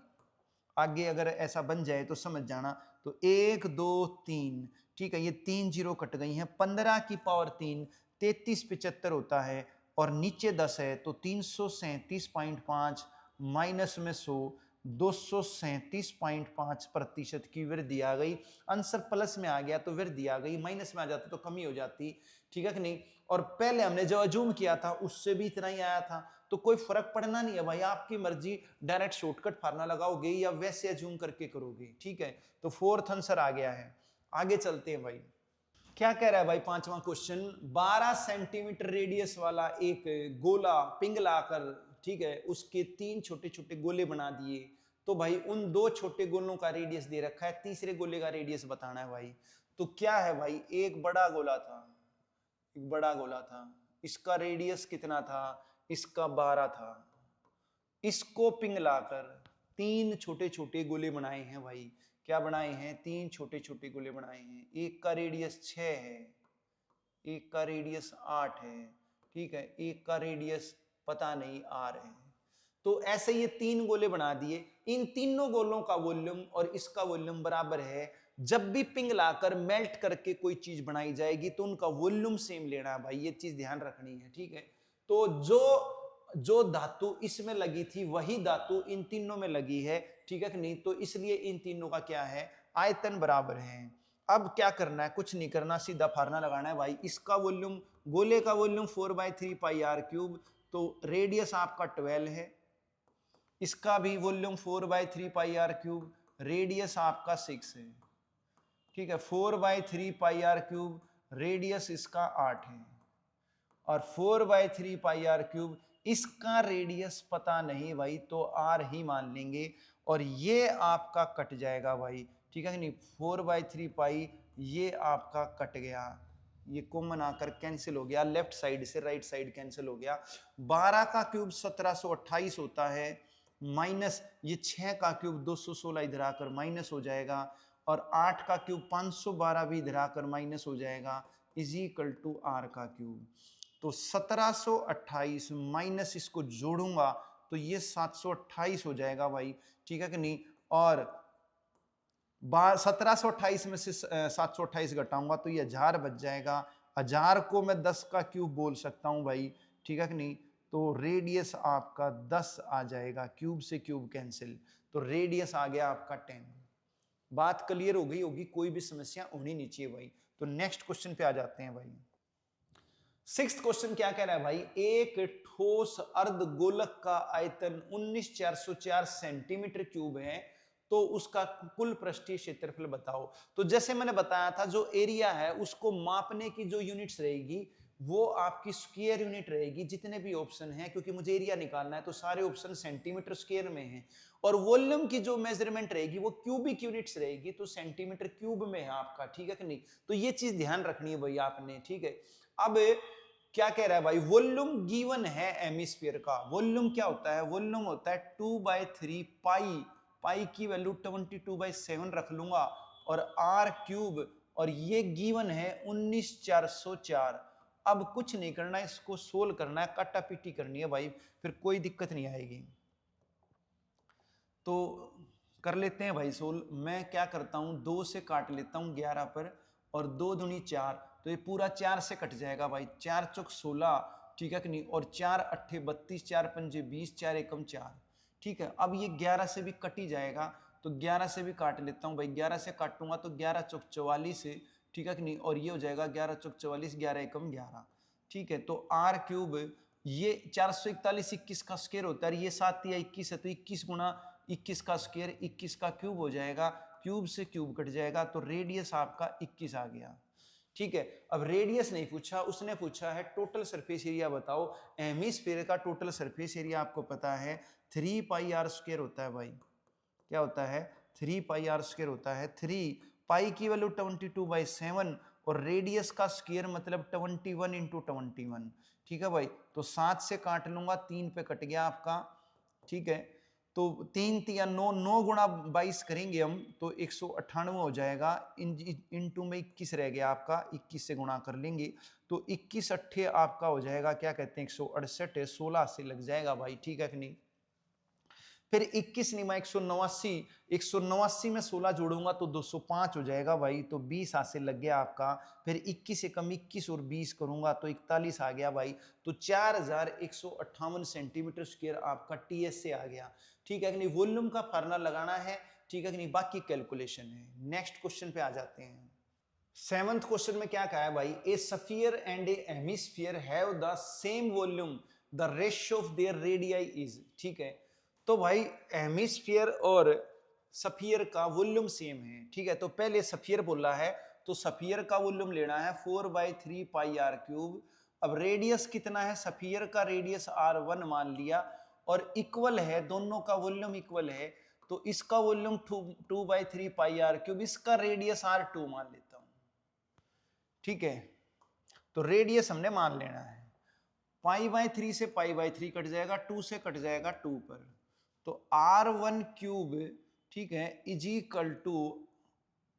आगे अगर ऐसा बन जाए तो समझ जाना। तो 1 2 3, ठीक है, ये 3 0 कट गई हैं। 15 की पावर 3 3375 होता है, और नीचे 10 है तो 337.5 माइनस में 100 237.5% की वृद्धि आ गई। आंसर प्लस में आ गया तो वृद्धि आ गई, माइनस में आ जाती तो कमी हो जाती, ठीक है कि नहीं। और पहले हमने जो अजूम किया था उससे भी इतना ही आया था, तो कोई फर्क पड़ना नहीं है भाई, आपकी मर्जी, डायरेक्ट शॉर्टकट फार्मूला लगाओगे या वैसे अजूम करके करोगे, ठीक है। तो फोर्थ आंसर आ गया है। आगे चलते हैं भाई, क्या कह रहा है भाई पांचवा क्वेश्चन। 12 सेंटीमीटर रेडियस वाला एक गोला पिंगला कर, ठीक है, उसके 3 छोटे छोटे गोले बना दिए। तो भाई उन 2 छोटे गोलों का रेडियस दे रखा है, तीसरे गोले का रेडियस बताना है भाई। तो क्या है भाई, एक बड़ा गोला था, एक बड़ा गोला था, इसका रेडियस कितना था, इसका 12 था। इसको पिंगलाकर 3 छोटे छोटे गोले बनाए हैं भाई। क्या बनाए हैं, 3 छोटे छोटे गोले बनाए हैं। एक का रेडियस 6 है, एक का रेडियस 8 है, ठीक है, एक का रेडियस पता नहीं R है। तो ऐसे ये 3 गोले बना दिए। इन तीनों गोलों का वॉल्यूम और इसका वॉल्यूम बराबर है। जब भी पिघलाकर मेल्ट करके कोई चीज बनाई जाएगी तो उनका वॉल्यूम सेम लेना है भाई, ये चीज ध्यान रखनी है, ठीक है। तो जो धातु इसमें लगी थी वही धातु इन तीनों में लगी है, ठीक है कि नहीं। तो इसलिए इन तीनों का क्या है, आयतन बराबर है। अब क्या करना है, कुछ नहीं करना, सीधा फार्मूला लगाना है भाई। इसका वॉल्यूम, गोले का वॉल्यूम 4/3 पाई r क्यूब, तो रेडियस आपका 12 है। इसका भी वॉल्यूम 4/3 पाई r क्यूब, रेडियस आपका 6 है, ठीक है। 4/3 पाई r क्यूब, रेडियस इसका 8 है, और 4/3 पाई r क्यूब, इसका रेडियस पता नहीं भाई, तो r ही मान लेंगे। और ये आपका कट जाएगा भाई, ठीक है कि नहीं। 4/3 पाई ये आपका कट गया, ये कॉमन आकर कैंसिल हो गया, लेफ्ट साइड से राइट साइड कैंसिल हो गया। 12 का क्यूब 1728 होता है, माइनस ये 6 का क्यूब 216 इधर आकर माइनस हो जाएगा, और 8 का क्यूब 512 भी इधर आकर माइनस हो जाएगा, इज इक्वल टू r का क्यूब। तो 1728 माइनस इसको जोड़ूंगा तो ये 728 हो जाएगा भाई, ठीक है कि नहीं। और 1728 में से 728 घटाऊंगा तो ये 1000 बच जाएगा। 1000 को मैं 10 का क्यूब बोल सकता हूं भाई, ठीक है कि नहीं। तो रेडियस आपका 10 आ जाएगा, क्यूब से क्यूब कैंसिल, तो रेडियस आ गया आपका 10। बात क्लियर हो गई होगी, कोई भी समस्या होनी नहीं चाहिए भाई। तो नेक्स्ट क्वेश्चन पे आ जाते हैं भाई। 6th क्वेश्चन क्या कह रहा है भाई, एक ठोस अर्धगोलक का आयतन 19404 सेंटीमीटर क्यूब है, तो उसका कुल पृष्ठीय क्षेत्रफल बताओ। तो जैसे मैंने बताया था, जो एरिया है उसको मापने की जो यूनिट्स रहेगी वो आपकी स्क्वायर यूनिट रहेगी। जितने भी ऑप्शन हैं, क्योंकि मुझे एरिया निकालना है तो सारे ऑप्शन सेंटीमीटर स्क्वायर में हैं, और वॉल्यूम की जो मेजरमेंट रहेगी वो क्यूबिक यूनिट्स रहेगी, तो सेंटीमीटर क्यूब में है आपका, ठीक है कि नहीं। तो ये चीज ध्यान रखनी है भाई आपने, ठीक है। अब क्या कह रहा है भाई, वॉल्यूम गिवन है हेमिस्फीयर का। वॉल्यूम क्या होता है, वॉल्यूम होता है 2/3 पाई, पाई की वैल्यू 22/7 रख लूंगा, और आर क्यूब, और ये गिवन है 19404। अब कुछ नहीं करना है, इसको सोल्व करना है, काटा पीटी करनी है भाई, फिर कोई दिक्कत नहीं आएगी। तो कर लेते हैं भाई सोल्व। मैं क्या करता हूं, 2 से काट लेता हूं 11 पर, और 2 दूनी 4, तो ये पूरा 4 से कट जाएगा भाई। 4 चौक 16, ठीक है कि नहीं, और 4 अट्ठे 32, 4 पंजे 20, 4 एकम 4, ठीक है। अब ये 11 से भी कट ही जाएगा, तो 11 से भी काट लेता हूं भाई। 11 से काटूंगा तो 11 चौक 44 से, ठीक है कि नहीं, और ये हो जाएगा 11 चौक 44, 11 एकम 11, ठीक है। तो आर क्यूब, ये 441 21 का स्क्वायर होता है, ये 7 या 21 है, तो 21 गुना 21 का स्क्वायर 21 का क्यूब हो जाएगा, क्यूब से क्यूब कट जाएगा, तो रेडियस आपका 21 आ गया, ठीक है। अब रेडियस नहीं पूछा, उसने पूछा है टोटल सरफेस एरिया बताओ। हेमिस्फीयर का टोटल सरफेस एरिया आपको पता है 3 पाई आर स्क्वायर होता है भाई। क्या होता है, 3 पाई आर स्क्वायर होता है। 3 पाई की वैल्यू 22/7, और रेडियस का स्क्वायर मतलब 21 इंटू 21, ठीक है भाई। तो 7 से काट लूंगा, 3 पे कट गया आपका, ठीक है। तो 3 3 9, 9 गुणा 22 करेंगे हम तो 198 हो जाएगा, इंटू में 21 रह गया आपका, 21 से गुणा कर लेंगे तो 21 अट्ठे आपका हो जाएगा, क्या कहते हैं 168 है, 16 से लग जाएगा भाई, ठीक है कि नहीं। फिर 21 निमा 189, 189 में 16 जोड़ूंगा तो 205 हो जाएगा भाई, तो 20 हाथ से लग गया आपका। फिर 21 से कम 21 और 20 करूंगा तो 41 आ गया भाई, तो 4158 सेंटीमीटर स्क्वायर आपका टीएस से आ गया, ठीक है कि नहीं। वॉल्यूम का फार्मूला लगाना है, ठीक है कि नहीं, बाकी कैलकुलेशन है। नेक्स्ट क्वेश्चन पे आ जाते हैं। 7th क्वेश्चन में क्या कहा है भाई, ए sphere and A hemisphere have the same volume, the ratio of their radii is, ठीक है। तो भाई हेमिस्फीयर और स्फीयर का वॉल्यूम सेम है, ठीक है। तो पहले स्फीयर बोला है, तो स्फीयर का वॉल्यूम लेना है 4/3 पाई आर क्यूब। अब रेडियस कितना है, स्फीयर का रेडियस r1 मान लिया, और इक्वल है, दोनों का वॉल्यूम इक्वल है, तो इसका वॉल्यूम 2/3 पाई आर क्यूब, इसका रेडियस r2 मान लेता हूं, ठीक है। तो रेडियस हमने मान लेना है, पाई/3 से पाई/3 कट जाएगा, 2 से कट जाएगा 2 पर, तो r1 क्यूब, ठीक है, इज इक्वल टू,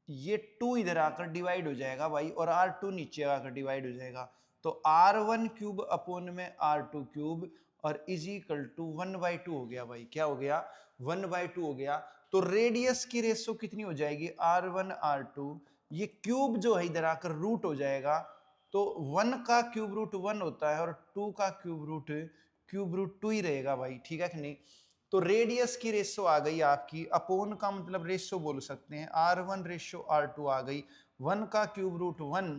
ये 2 इधर आकर डिवाइड हो जाएगा भाई, और r2 नीचे आकर डिवाइड हो जाएगा, तो r1 क्यूब अपॉन में r2 क्यूब, और इज इक्वल टू 1/2 हो गया भाई। क्या हो गया, 1/2 हो गया। तो रेडियस की रेशो कितनी हो जाएगी, r1 r2, ये क्यूब जो है इधर आकर रूट हो जाएगा, तो 1 का क्यूब रूट 1 होता है, और 2 का क्यूब रूट 2 ही रहेगा भाई, ठीक है कि नहीं। तो रेडियस की रेशो आ गई आपकी, अपोन का मतलब रेशो बोल सकते हैं, r1 रेशो r2 आ गई, 1 का क्यूब रूट 1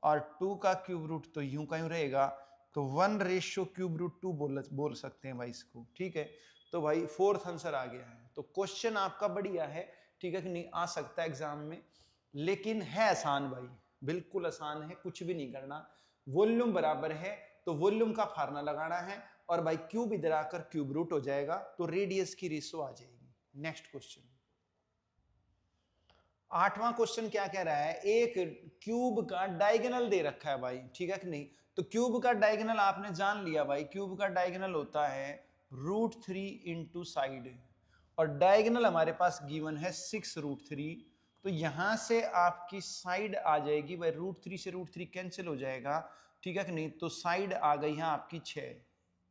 और 2 का क्यूब रूट तो यूं का यूं रहेगा, तो 1 रेशो क्यूब रूट 2 बोल सकते हैं भाई इसको, ठीक है। तो भाई 4th आंसर आ गया है। तो क्वेश्चन आपका बढ़िया है, ठीक है कि नहीं, आ सकता है एग्जाम में, लेकिन है आसान भाई, बिल्कुल आसान है, कुछ भी नहीं करना। वॉल्यूम बराबर है तो वॉल्यूम का फार्मूला लगाना है, और भाई क्यूब इधर आकर क्यूब रूट हो जाएगा, तो रेडियस की रेशो आ जाएगी। नेक्स्ट क्वेश्चन, 8वां क्वेश्चन क्या कह रहा है, एक क्यूब का डायगोनल दे रखा है भाई, ठीक है कि नहीं। तो क्यूब का डायगोनल आपने जान लिया भाई, क्यूब का डायगोनल होता है √3 इंटू साइड, और डायगोनल हमारे पास गिवन है 6√3, तो यहां से आपकी साइड आ जाएगी भाई, √3 से √3 कैंसिल हो जाएगा, ठीक है कि नहीं। तो साइड आ गई है आपकी 6,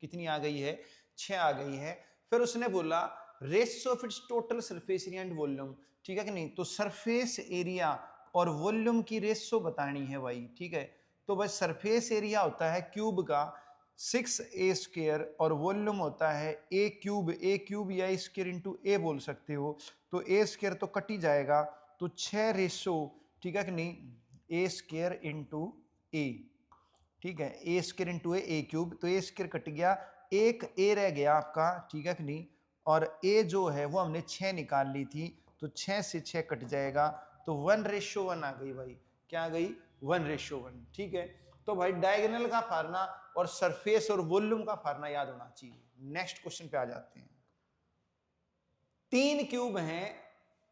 कितनी आ गई है, 6 आ गई है। फिर उसने बोला ratio of its total surface area and volume, ठीक है कि नहीं। तो सरफेस एरिया और वॉल्यूम की रेशियो बतानी है भाई, ठीक है। तो भाई सरफेस एरिया होता है क्यूब का 6a² और वॉल्यूम होता है a क्यूब या स्क्वायर इंटू a बोल सकते हो, तो a² तो कट ही जाएगा, तो 6 रेशो, ठीक है कि नहीं, a² इंटू a, ठीक है, a² इंटू a क्यूब, तो a² कट गया, एक a रह गया आपका, ठीक है कि नहीं, और a जो है वो हमने 6 निकाल ली थी, तो 6 से 6 कट जाएगा, तो 1:1 आ गई भाई, क्या आ गई, 1:1, ठीक है। तो भाई डायगोनल का फार्मूला और सरफेस और वॉल्यूम का फार्मूला याद होना चाहिए। नेक्स्ट क्वेश्चन पे आ जाते हैं। 3 क्यूब हैं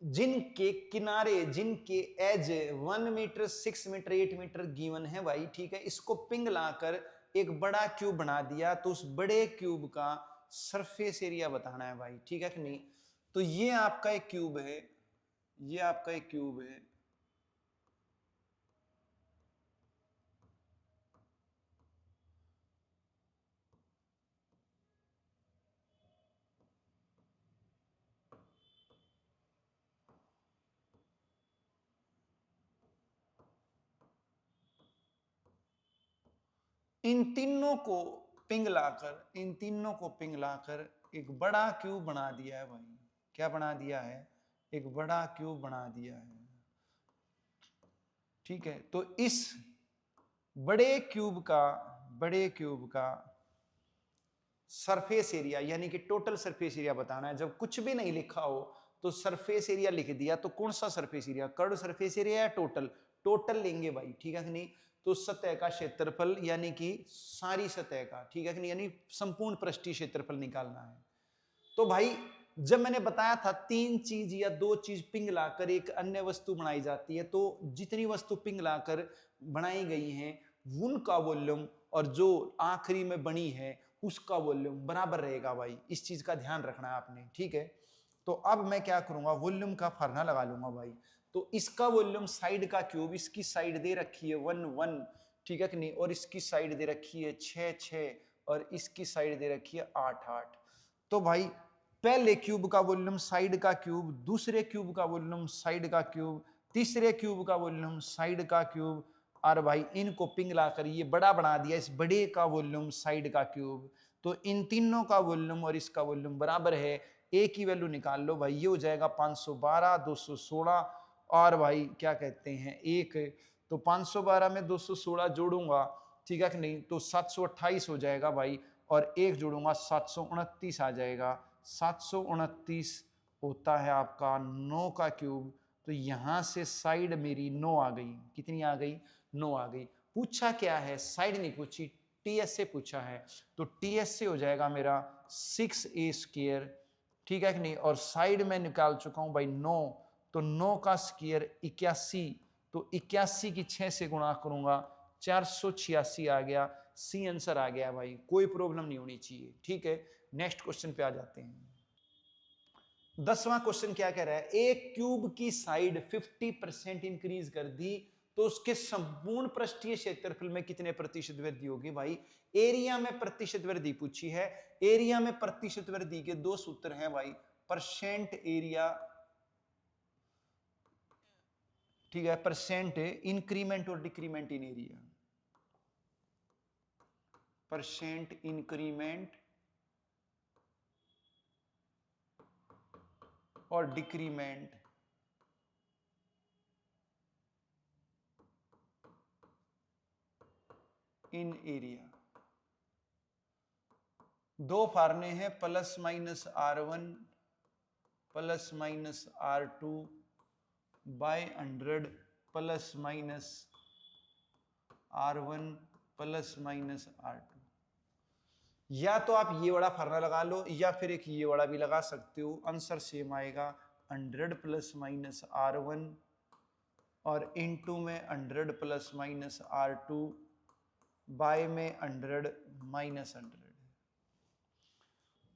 जिनके किनारे, जिनके edge 1 metre, 6 metre, 8 metre given है भाई, ठीक है। इसको पिघलाकर एक बड़ा क्यूब बना दिया, तो उस बड़े क्यूब का सरफेस एरिया बताना है भाई, ठीक है कि नहीं। तो ये आपका एक क्यूब है, ये आपका एक क्यूब है, इन तीनों को पिघलाकर एक बड़ा क्यूब बना दिया है भाई। क्या बना दिया है? एक बड़ा क्यूब बना दिया है, ठीक है। तो इस बड़े क्यूब का सरफेस एरिया यानी कि टोटल सरफेस एरिया बताना है। जब कुछ भी नहीं लिखा हो तो सरफेस एरिया लिख दिया, तो कौन सा surface area, curve surface area या टोटल? टोटल लेंगे भाई, ठीक है कि नहीं। तो सतह का क्षेत्रफल यानी कि सारी सतह का, ठीक है कि नहीं, यानी संपूर्ण पृष्ठीय क्षेत्रफल निकालना है। तो भाई जब मैंने बताया था 3 चीज या 2 चीज पिघलाकर एक अन्य वस्तु बनाई जाती है, तो जितनी वस्तु पिघलाकर बनाई गई हैं उनका वॉल्यूम और जो आखिरी में बनी है उसका वॉल्यूम बराबर रहेगा भाई। इस चीज का ध्यान रखना है आपने, ठीक है। तो अब मैं क्या करूंगा, वॉल्यूम का फार्मूला लगा लूंगा भाई। तो इसका वॉल्यूम साइड का क्यूब, इसकी साइड दे रखी है 1 1, ठीक है कि नहीं, और इसकी साइड दे रखी है 6 6 और इसकी साइड दे रखी है 8 8। तो भाई पहले क्यूब का वॉल्यूम साइड का क्यूब, दूसरे क्यूब का वॉल्यूम साइड का क्यूब, तीसरे क्यूब का वॉल्यूम साइड का क्यूब, और भाई इनको पिघलाकर ये बड़ा बना दिया, इस बड़े का वॉल्यूम साइड का क्यूब। तो इन तीनों का वॉल्यूम और इसका वॉल्यूम बराबर है, एक ही वैल्यू निकाल लो भाई, ये हो जाएगा 512 216 और भाई क्या कहते हैं एक, तो 512 में 216 जोड़ूंगा, ठीक है कि नहीं, तो 728 हो जाएगा भाई, और एक जोड़ूंगा 729 आ जाएगा। 729 होता है आपका 9 का क्यूब। तो यहां से साइड मेरी 9 आ गई। कितनी आ गई? 9 आ गई। पूछा क्या है? साइड नहीं पूछी, टीएस से पूछा है। तो टीएस से हो जाएगा मेरा 6a², ठीक है कि नहीं, और साइड में निकाल चुका हूं भाई 9, तो 9 का स्क्वायर 81, तो 81 की 6 से गुणा करूंगा 486 आ गया। सी आंसर आ गया भाई, कोई प्रॉब्लम नहीं होनी चाहिए, ठीक है। नेक्स्ट क्वेश्चन पे आ जाते हैं। 10वां क्वेश्चन क्या कह रहा है, एक क्यूब की साइड 50% इंक्रीज कर दी तो उसके संपूर्ण पृष्ठीय क्षेत्रफल में कितने प्रतिशत वृद्धि होगी? भाई एरिया में प्रतिशत वृद्धि पूछी है। एरिया में प्रतिशत वृद्धि के 2 सूत्र हैं भाई, परसेंट एरिया, ठीक है, परसेंट इंक्रीमेंट और decrement in area, percent increment और डिक्रीमेंट इन एरिया। दो फार्मूले हैं, plus minus R1 plus minus R2 by 100 plus minus R1 plus minus R2। या तो आप ये वाला फार्मूला लगा लो या फिर एक ये वाला भी लगा सकते हो, आंसर सेम आएगा। 100 प्लस माइनस R1 और इनटू में 100 प्लस माइनस R2 बाय में 100 माइनस 100।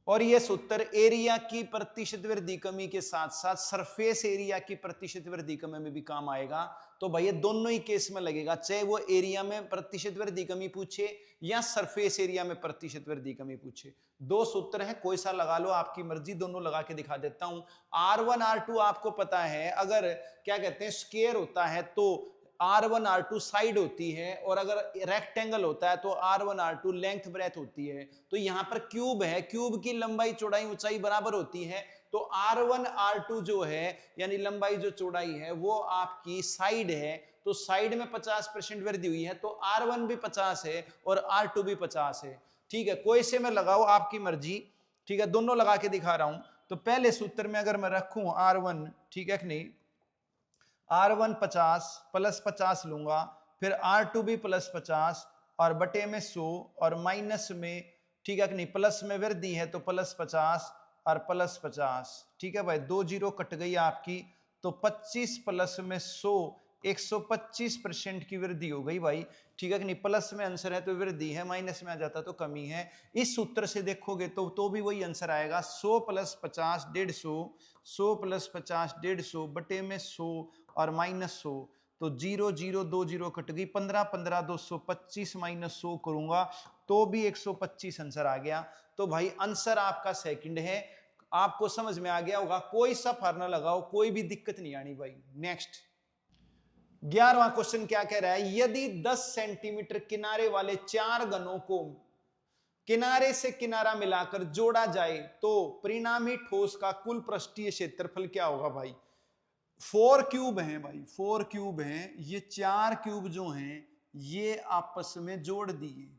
और ये सूत्र एरिया की प्रतिशत वृद्धि कमी के साथ साथ सरफेस एरिया की प्रतिशत वृद्धि कमी में भी काम आएगा। तो भाई ये दोनों ही केस में लगेगा, चाहे वो एरिया में प्रतिशत वृद्धि कमी पूछे या सरफेस एरिया में प्रतिशत वृद्धि कमी पूछे। 2 सूत्र हैं, कोई सा लगा लो, आपकी मर्जी, दोनों लगा के दिखा देता हूं। R1 R2 आपको पता है, अगर क्या कहते हैं स्क्वायर होता है तो R1 R2 साइड होती है, और अगर रेक्टेंगल होता है तो R1 R2 लेंथ ब्रेथ होती है। तो यहां पर क्यूब है, क्यूब की लंबाई चौड़ाई ऊंचाई बराबर होती है। तो R1 R2 जो है यानी लंबाई जो चौड़ाई है वो आपकी साइड है, तो साइड में 50% वृद्धि हुई है, तो R1 भी 50 है और R2 भी 50 है, ठीक है। कोई से में लगाओ, आपकी मर्जी, ठीक है, दोनों लगा के दिखा रहा हूं। तो पहले सूत्र में अगर मैं रखूं R1, ठीक है कि नहीं, R1 50 प्लस 50 लूंगा फिर R2B प्लस 50 और बटे में 100 और माइनस में, ठीक है कि नहीं, प्लस में वृद्धि है तो प्लस 50 और प्लस 50, ठीक है भाई, 2 जीरो कट गई आपकी, तो 25 प्लस में 100, 125% की वृद्धि हो गई भाई, ठीक है कि नहीं। प्लस में आंसर है तो वृद्धि है, माइनस में आ जाता तो कमी है। इस सूत्र से देखोगे तो भी वही आंसर आएगा, 100 प्लस 50 150, 100 प्लस 50 150 बटे में 100 और माइनस 100, तो 0 0 2 जीरो कट गई, 15 15 225 माइनस 100 करूंगा तो भी 125 आंसर आ गया। तो भाई आंसर आपका सेकंड है। आपको समझ में आ गया होगा, कोई सा फार्मूला लगाओ, कोई भी दिक्कत नहीं आनी भाई। नेक्स्ट 11वां क्वेश्चन क्या कह रहा है, यदि 10 सेंटीमीटर किनारे वाले 4 घनों को किनारे से किनारा मिलाकर जोड़ा जाए तो परिणामी ठोस का कुल पृष्ठीय क्षेत्रफल क्या होगा भाई। 4 क्यूब हैं भाई, 4 क्यूब हैं, ये 4 क्यूब जो हैं ये आपस में जोड़ दिए,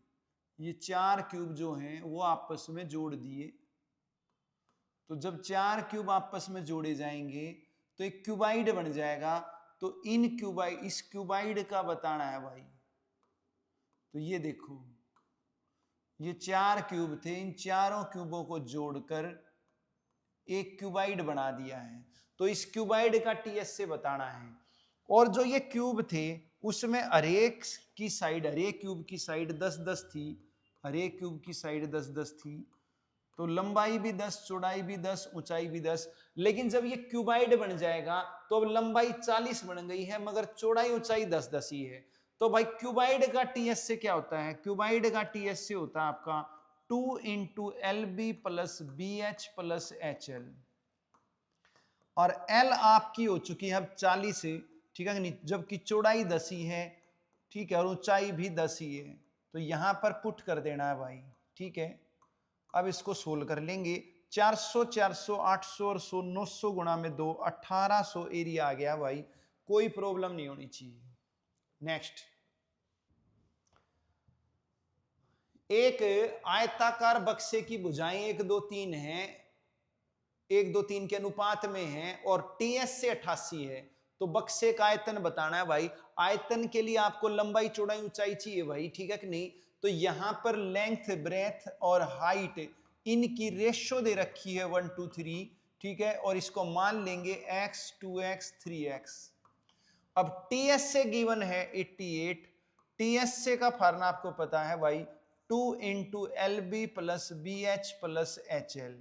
ये 4 क्यूब जो हैं वो आपस में जोड़ दिए, तो जब 4 क्यूब आपस में जोड़े जाएंगे तो एक क्यूबाइड बन जाएगा। तो इन क्यूबाइड, इस क्यूबाइड का बताना है भाई। तो ये देखो, ये 4 क्यूब थे, इन चारों क्यूबों को जोड़कर एक क्यूबाइड बना दिया है, तो इस क्यूबाइड का टीएस से बताना है। और जो ये क्यूब थे उसमें हरेक की साइड, हरेक क्यूब की साइड 10 10 थी, हरेक क्यूब की साइड 10 10 थी, तो लंबाई भी 10, चौड़ाई भी 10, ऊंचाई भी 10। लेकिन जब ये क्यूबाइड बन जाएगा तो अब लंबाई 40 बन गई है मगर चौड़ाई ऊंचाई 10 10 ही है। तो भाई क्यूबाइड का टीएस से क्या होता है, क्यूबाइड का टीएस से होता है आपका 2 into LB plus BH plus HL, और L आपकी हो चुकी है अब 40 से, ठीक है नहीं, जबकि चौड़ाई 10 ही है, ठीक है, और ऊंचाई भी 10 ही है, तो यहां पर पुट कर देना है भाई, ठीक है। अब इसको सोल्व कर लेंगे, 400 400 800 और 100, 900 गुणा में 2, 1800 एरिया आ गया भाई, कोई प्रॉब्लम नहीं होनी चाहिए। नेक्स्ट, एक आयताकार बक्से की भुजाएं 1 2 3 है, 1 2 3 के अनुपात में है और टीएस से 88 है, तो बक्से का आयतन बताना है भाई। आयतन के लिए आपको लंबाई चौड़ाई ऊंचाई चाहिए भाई, ठीक है कि नहीं। तो यहां पर लेंथ ब्रेथ और हाइट इनकी रेशो दे रखी है 1 2 3, ठीक है, और इसको मान लेंगे x 2x 3x। अब टीएस से गिवन है 88, टीएस से का फार्मूला आपको पता है भाई 2 into LB plus BH plus HL,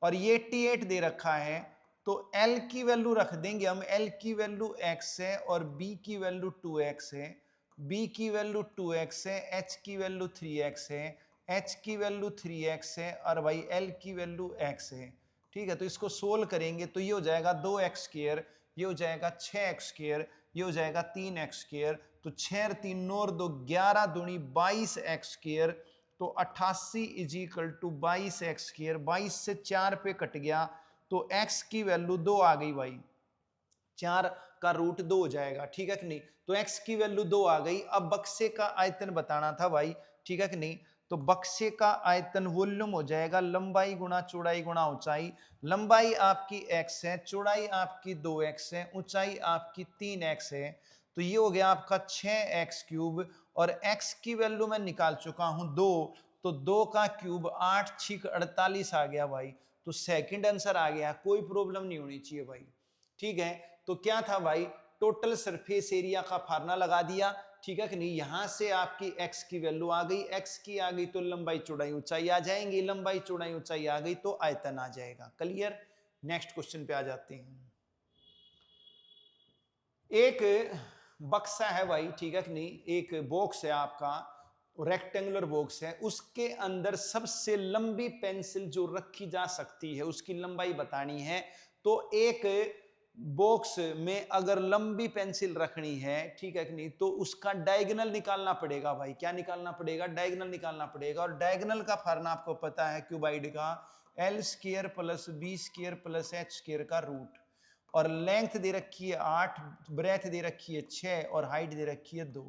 और ये 88 दे रखा है, तो L की वैल्यू रख देंगे हम, L की वैल्यू x है और B की वैल्यू 2x है, B की वैल्यू 2x है, H की वैल्यू 3x है, H की वैल्यू 3x है और भाई L की वैल्यू x है, ठीक है। तो इसको सोल्व करेंगे तो ये हो जाएगा 2x स्क्वायर, ये हो जाएगा 6x स्क्वायर, ये हो जाएगा 3x स्क्वायर, तो 6 और 3 9 और 2 11 दूनी 22x स्क्वायर, तो 88 is equal to 22x square, 22 से 4 पे कट गया तो x की वैल्यू 2 आ गई भाई, 4 का रूट 2 हो जाएगा, ठीक है कि नहीं। तो x की वैल्यू 2 आ गई। अब बक्से का आयतन बताना था भाई, ठीक है कि नहीं। तो बक्से का आयतन वॉल्यूम हो जाएगा लंबाई गुणा चौड़ाई गुणा ऊंचाई, लंबाई आपकी x है, चौड़ाई आपकी 2x है, ऊंचाई आपकी 3x है, तो ये हो गया आपका 6x क्यूब, और x की वैल्यू मैं निकाल चुका हूं 2, तो 2 का क्यूब 8 6 48 आ गया भाई, तो सेकंड आंसर आ गया, कोई प्रॉब्लम नहीं होनी चाहिए भाई, ठीक है। तो क्या था भाई, टोटल सरफेस एरिया का फार्मूला लगा दिया, ठीक है कि नहीं। यहां से आपकी x की वैल्यू आ गई, x की आ गई तो लंबाई चौड़ाई ऊंचाई आ जाएंगी, लंबाई चौड़ाई ऊंचाई आ गई तो आयतन आ जाएगा। क्लियर। नेक्स्ट क्वेश्चन पे आ जाते हैं। एक बक्सा है भाई, ठीक है कि नहीं, एक बॉक्स है आपका, रेक्टेंगुलर बॉक्स है, उसके अंदर सबसे लंबी पेंसिल जो रखी जा सकती है उसकी लंबाई बतानी है। तो एक बॉक्स में अगर लंबी पेंसिल रखनी है, ठीक है कि नहीं, तो उसका डायगोनल निकालना पड़ेगा भाई। क्या निकालना पड़ेगा, डायगोनल निकालना पड़ेगा, और डायगोनल का फार्मूला आपको पता है क्यूबाइड का, L square plus B square plus H square का रूट, और लेंथ दे रखी है 8, ब्रेथ दे रखी है 6 और हाइट दे रखी है 2,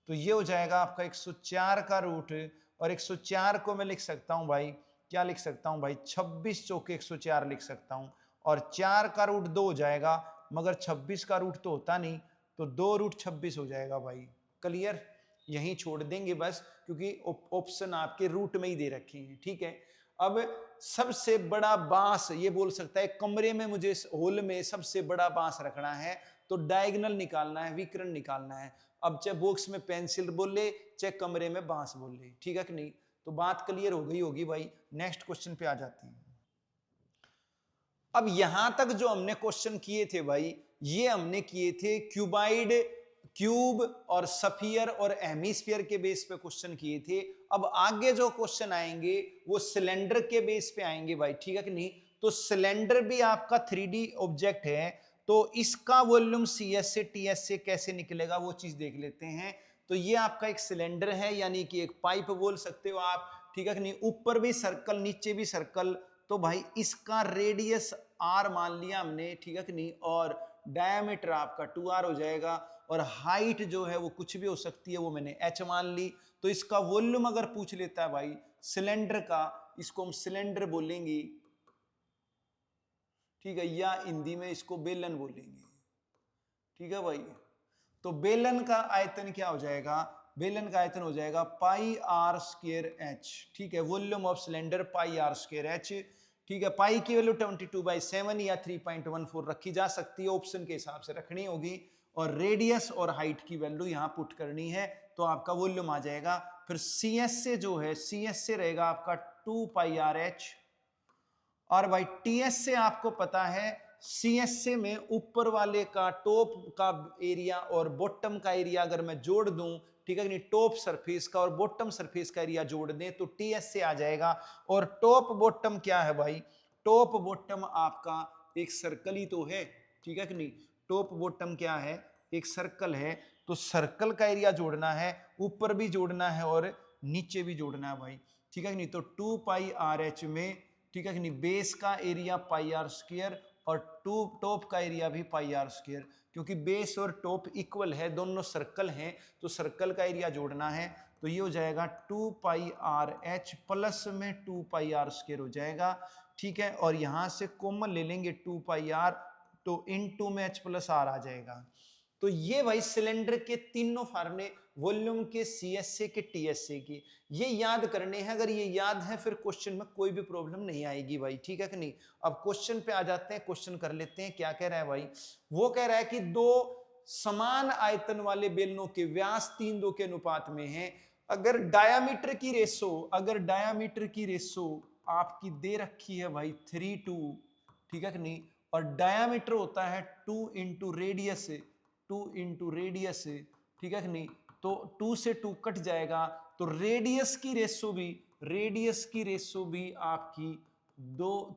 तो ये हो जाएगा आपका 104 का रूट, और 104 को मैं लिख सकता हूं भाई, क्या लिख सकता हूं भाई, 26 चौके 104 लिख सकता हूं, और 4 का रूट 2 हो जाएगा, मगर 26 का रूट तो होता नहीं, तो 2√26 हो जाएगा भाई। क्लियर, यहीं छोड़ देंगे बस, क्योंकि ऑप्शन आपके रूट में ही दे रखे हैं। ठीक है, अब सबसे बड़ा बांस, ये बोल सकता है कमरे में मुझे हॉल में सबसे बड़ा बांस रखना है, तो डायगोनल निकालना है, विकर्ण निकालना है। अब चाहे बॉक्स में पेंसिल बोल ले, चाहे कमरे में बांस बोल ले, ठीक है कि नहीं। तो बात क्लियर हो गई होगी भाई। नेक्स्ट क्वेश्चन पे आ जाते हैं। अब यहां तक जो हमने क्वेश्चन किए थे भाई, ये हमने किए थे क्यूबाइड, क्यूब और सफियर और हेमिस्फीयर के बेस पे क्वेश्चन किए थे। अब आगे जो क्वेश्चन आएंगे वो सिलेंडर के बेस पे आएंगे भाई, ठीक है कि नहीं। तो सिलेंडर भी आपका 3D ऑब्जेक्ट है, तो इसका वॉल्यूम CS से TS से कैसे निकलेगा वो चीज देख लेते हैं। तो ये आपका एक सिलेंडर है, यानी कि एक पाइप बोल सकते हो आप, ठीक है कि नहीं। ऊपर भी सर्कल, नीचे भी सर्कल, तो भाई इसका रेडियस R मान लिया हमने, ठीक है कि नहीं, और डायमीटर आपका 2R हो जाएगा, और हाइट जो है वो कुछ भी हो सकती है, वो मैंने H मान ली। तो इसका वॉल्यूम अगर पूछ लेता है भाई सिलेंडर का, इसको हम सिलेंडर बोलेंगे, ठीक है, या हिंदी में इसको बेलन बोलेंगे, ठीक है भाई। तो बेलन का आयतन क्या हो जाएगा, बेलन का आयतन हो जाएगा πr²h, ठीक है। वॉल्यूम ऑफ सिलेंडर πr²h, ठीक है। पाई की वैल्यू 22/7 या 3.14 रखी जा सकती है, ऑप्शन के हिसाब से रखनी होगी, और रेडियस और हाइट की वैल्यू यहां पुट करनी है, तो आपका वॉल्यूम आ जाएगा। फिर CS से जो है, CS से रहेगा आपका 2πrh, और भाई TS से आपको पता है, CS से में ऊपर वाले का टॉप का एरिया और बॉटम का एरिया अगर मैं जोड़ दूं, ठीक है कि नहीं, टॉप सरफेस का और बॉटम सरफेस का एरिया जोड़ दें तो TS से आ जाएगा। और टॉप बॉटम क्या है भाई, टॉप बॉटम आपका एक सर्कल ही तो है, ठीक है कि नहीं। टॉप बॉटम क्या है, एक सर्कल है, तो सर्कल का एरिया जोड़ना है, ऊपर भी जोड़ना है और नीचे भी जोड़ना है भाई, ठीक है कि नहीं। तो 2πrh में, ठीक है कि नहीं, बेस का एरिया πr², और टॉप का एरिया भी πr², क्योंकि बेस और टॉप इक्वल है, दोनों सर्कल हैं, तो सर्कल का एरिया जोड़ना है। तो ये हो जाएगा 2πrh प्लस में 2πr² हो जाएगा, ठीक है। और यहां से कॉमन ले लेंगे 2πr, तो इनटू में h प्लस r आ जाएगा। तो ये भाई सिलेंडर के तीनों फार्मूले, वॉल्यूम के, CS से के, TS से के, ये याद करने हैं। अगर ये याद है फिर क्वेश्चन में कोई भी प्रॉब्लम नहीं आएगी भाई, ठीक है कि नहीं। अब क्वेश्चन पे आ जाते हैं, क्वेश्चन कर लेते हैं। क्या कह रहा है भाई, वो कह रहा है कि दो समान आयतन वाले बेलनों के व्यास 3:2 के अनुपात में है। अगर डायामीटर की रेशो, अगर डायामीटर की रेशो आपकी दे रखी है भाई 3:2, ठीक है कि नहीं, और डायामीटर होता है 2 इंटू रेडियस, 2 इंटू रेडियस, ठीक है कि नहीं। तो 2 से 2 कट जाएगा, तो रेडियस की रेशो भी, रेडियस की रेशो भी आपकी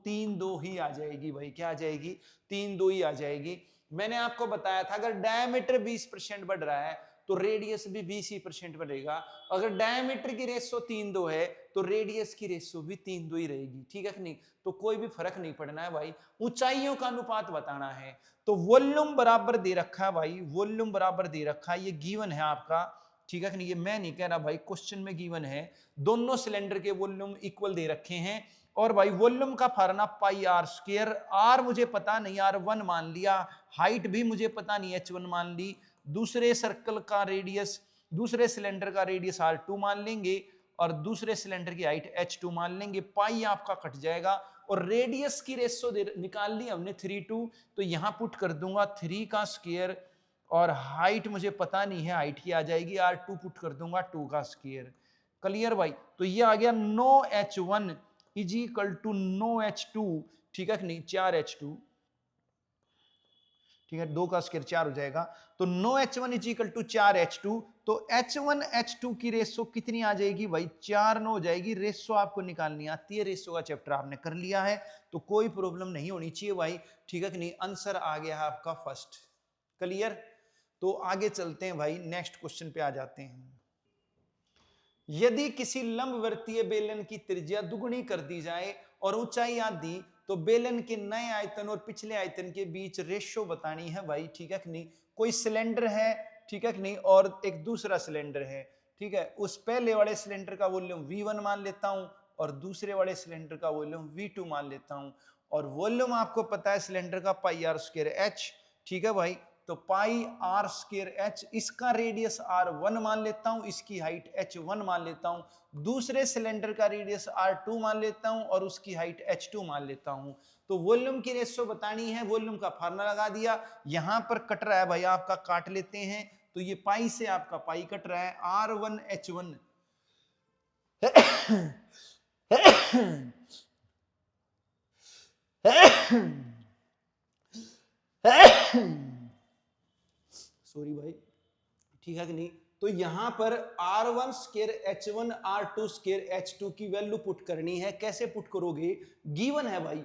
3:2 ही आ जाएगी भाई। क्या आ जाएगी, 3:2 ही आ जाएगी। मैंने आपको बताया था अगर डायमीटर 20% बढ़ रहा है तो रेडियस भी 20% बढ़ेगा। अगर डायमीटर की रेशो 3:2 है तो रेडियस की रेशो भी 3:2 ही रहेगी, ठीक है कि नहीं। तो कोई भी फर्क नहीं पड़ना है भाई, ऊंचाइयों का अनुपात बताना है। तो वॉल्यूम बराबर दे रखा है भाई, वॉल्यूम बराबर दे रखा है, ये गिवन है आपका, ठीक है कि नहीं। ये मैं नहीं कह रहा भाई, क्वेश्चन में गिवन है। दोनों सिलेंडर के वॉल्यूम इक्वल दे रखे हैं, और भाई वॉल्यूम का फार्मूला πr², r मुझे पता नहीं, r1 मान लिया, हाइट भी मुझे पता नहीं, h1 मान ली, दूसरे सर्कल का रेडियस, दूसरे सिलेंडर का रेडियस r2 मान लेंगे, और दूसरे सिलेंडर की हाइट h2 मान लेंगे। पाई आपका कट जाएगा, और रेडियस की रेशो निकाल ली हमने 3:2, तो यहां पुट कर दूंगा 3 का स्क्वायर, और हाइट मुझे पता नहीं है, हाइट की आ जाएगी, r2 पुट कर दूंगा 2 का स्क्वायर। क्लियर भाई। तो ये आ गया 9h1 is equal to 9h2, ठीक है कि नहीं, 4h2, ठीक है, 2 का स्क्वायर 4 हो जाएगा। तो 9h1 is equal to 4h2, तो h1 h2 की रेशो कितनी आ जाएगी भाई, 4:9 हो जाएगी। रेशो आपको निकालनी आती है, रेशो का चैप्टर आपने कर लिया है, तो कोई प्रॉब्लम नहीं होनी चाहिए भाई, ठीक है कि नहीं। आंसर आ गया है आपका फर्स्ट। क्लियर। तो आगे चलते हैं भाई, नेक्स्ट क्वेश्चन पे आ जाते हैं। यदि किसी लंबवर्तीय बेलन की त्रिज्या दुगुनी कर दी जाए और ऊंचाई आधी, तो बेलन के नए आयतन और पिछले आयतन के बीच रेशो बतानी है भाई, ठीक है कि नहीं। कोई सिलेंडर है, ठीक है कि नहीं, और एक दूसरा सिलेंडर है, ठीक है। उस पहले वाले सिलेंडर का वॉल्यूम V1 मान लेता हूं, और दूसरे वाले सिलेंडर का वॉल्यूम V2 मान लेता हूं, और वॉल्यूम आपको पता है सिलेंडर का πr²h, ठीक है भाई। तो पाई आर स्क्वायर एच, इसका रेडियस r1 मान लेता हूं, इसकी हाइट h1 मान लेता हूं, दूसरे सिलेंडर का रेडियस r2 मान लेता हूं और उसकी हाइट h2 मान लेता हूं। तो वॉल्यूम की रेशो बतानी है, वॉल्यूम का फार्मूला लगा दिया। यहां पर कट रहा है भाई आपका, काट लेते हैं, तो ये पाई से आपका पाई कट रहा है, r1h1 सॉरी भाई, ठीक है कि नहीं। तो यहां पर r1 square h1 r2 square h2 की वैल्यू पुट करनी है। कैसे पुट करोगे, गिवन है भाई,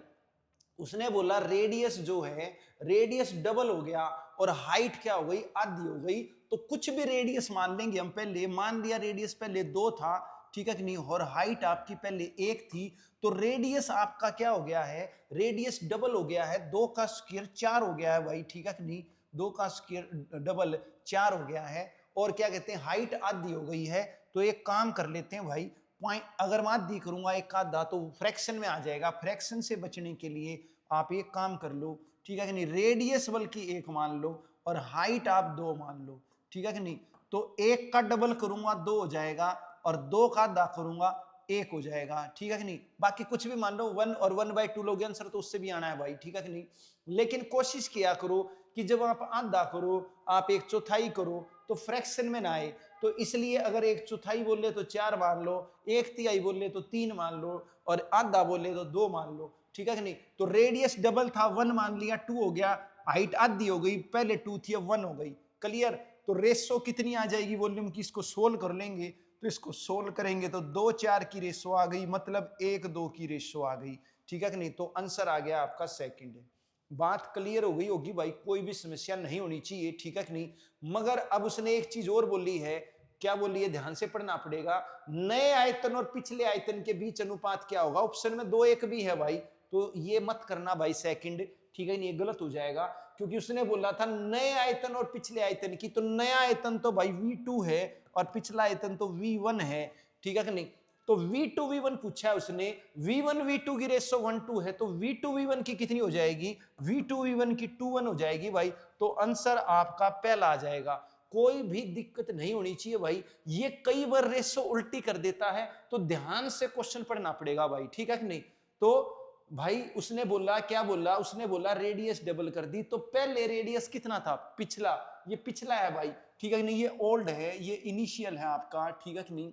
उसने बोला रेडियस जो है, रेडियस डबल हो गया और हाइट क्या हो गई, आधी हो गई। तो कुछ भी रेडियस मान लेंगे हम, पहले मान लिया रेडियस पहले 2 था, ठीक है कि नहीं, और हाइट आपकी पहले 1 थी, तो रेडियस आपका क्या हो गया है, रेडियस डबल हो गया है, 2 का स्क्वायर 4 हो गया है भाई, ठीक है कि नहीं, 2 का स्क्वायर डबल 4 हो गया है। और क्या कहते हैं, हाइट आधी हो गई है। तो एक काम कर लेते हैं भाई, पॉइंट अगर मैं आधी करूंगा एक आधा तो फ्रैक्शन में आ जाएगा, फ्रैक्शन से बचने के लिए आप एक काम कर लो, ठीक है कि नहीं, रेडियस बल्कि 1 मान लो और हाइट आप 2 मान लो, ठीक है कि नहीं। तो 1 का डबल करूंगा 2 हो जाएगा और 2 का आधा करूंगा 1 हो जाएगा, ठीक है कि नहीं। बाकी कुछ भी मान लो, 1 और 1/2 लोगे आंसर तो उससे भी आना है भाई, ठीक है कि नहीं। लेकिन कोशिश किया करो कि जब आप आधा करो, आप 1/4 करो तो फ्रैक्शन में ना आए। तो इसलिए अगर 1/4 बोले तो 4 मान लो, 1/3 बोले तो 3 मान लो और आधा बोले तो 2 मान लो, ठीक है कि नहीं। तो रेडियस डबल था, 1 मान लिया, 2 हो गया, हाइट आधी हो गई, पहले 2 थी अब 1 हो गई, क्लियर। तो रेशो कितनी आ जाएगी वॉल्यूम की, इसको सोल्व कर लेंगे, तो इसको सोल्व करेंगे तो 2-4 की रेशो आ गई, मतलब 1-2 की रेशो आ गई, ठीक है कि नहीं। तो आंसर आ गया आपका सेकंड। बात क्लियर हो गई होगी भाई, कोई भी समस्या नहीं होनी चाहिए, ठीक है कि नहीं। मगर अब उसने एक चीज और बोली है, क्या बोली है, ध्यान से पढ़ना पड़ेगा। नए आयतन और पिछले आयतन के बीच अनुपात क्या होगा, ऑप्शन में 2-1 भी है भाई, तो ये मत करना भाई सेकंड, ठीक है, ये गलत हो जाएगा। क्योंकि उसने बोला था नए आयतन और पिछले आयतन की, तो नया आयतन तो भाई V2 है और पिछला आयतन तो V1 है, ठीक है कि नहीं। तो V2 V1 पूछा है उसने, V1 V2 की रेशो 1:2 है, तो V2 V1 की कितनी हो जाएगी, V2 V1 की 2:1 हो जाएगी भाई। तो आंसर आपका पहला आ जाएगा। कोई भी दिक्कत नहीं होनी चाहिए भाई, ये कई बार रेशो उल्टी कर देता है, तो ध्यान से क्वेश्चन पढ़ना पड़ेगा भाई, ठीक है कि नहीं। तो भाई उसने बोला, क्या बोला, उसने बोला रेडियस डबल कर दी, तो पहले रेडियस कितना था, पिछला, ये पिछला है भाई, ठीक है कि नहीं, ये ओल्ड है, ये इनिशियल है आपका, ठीक है कि नहीं।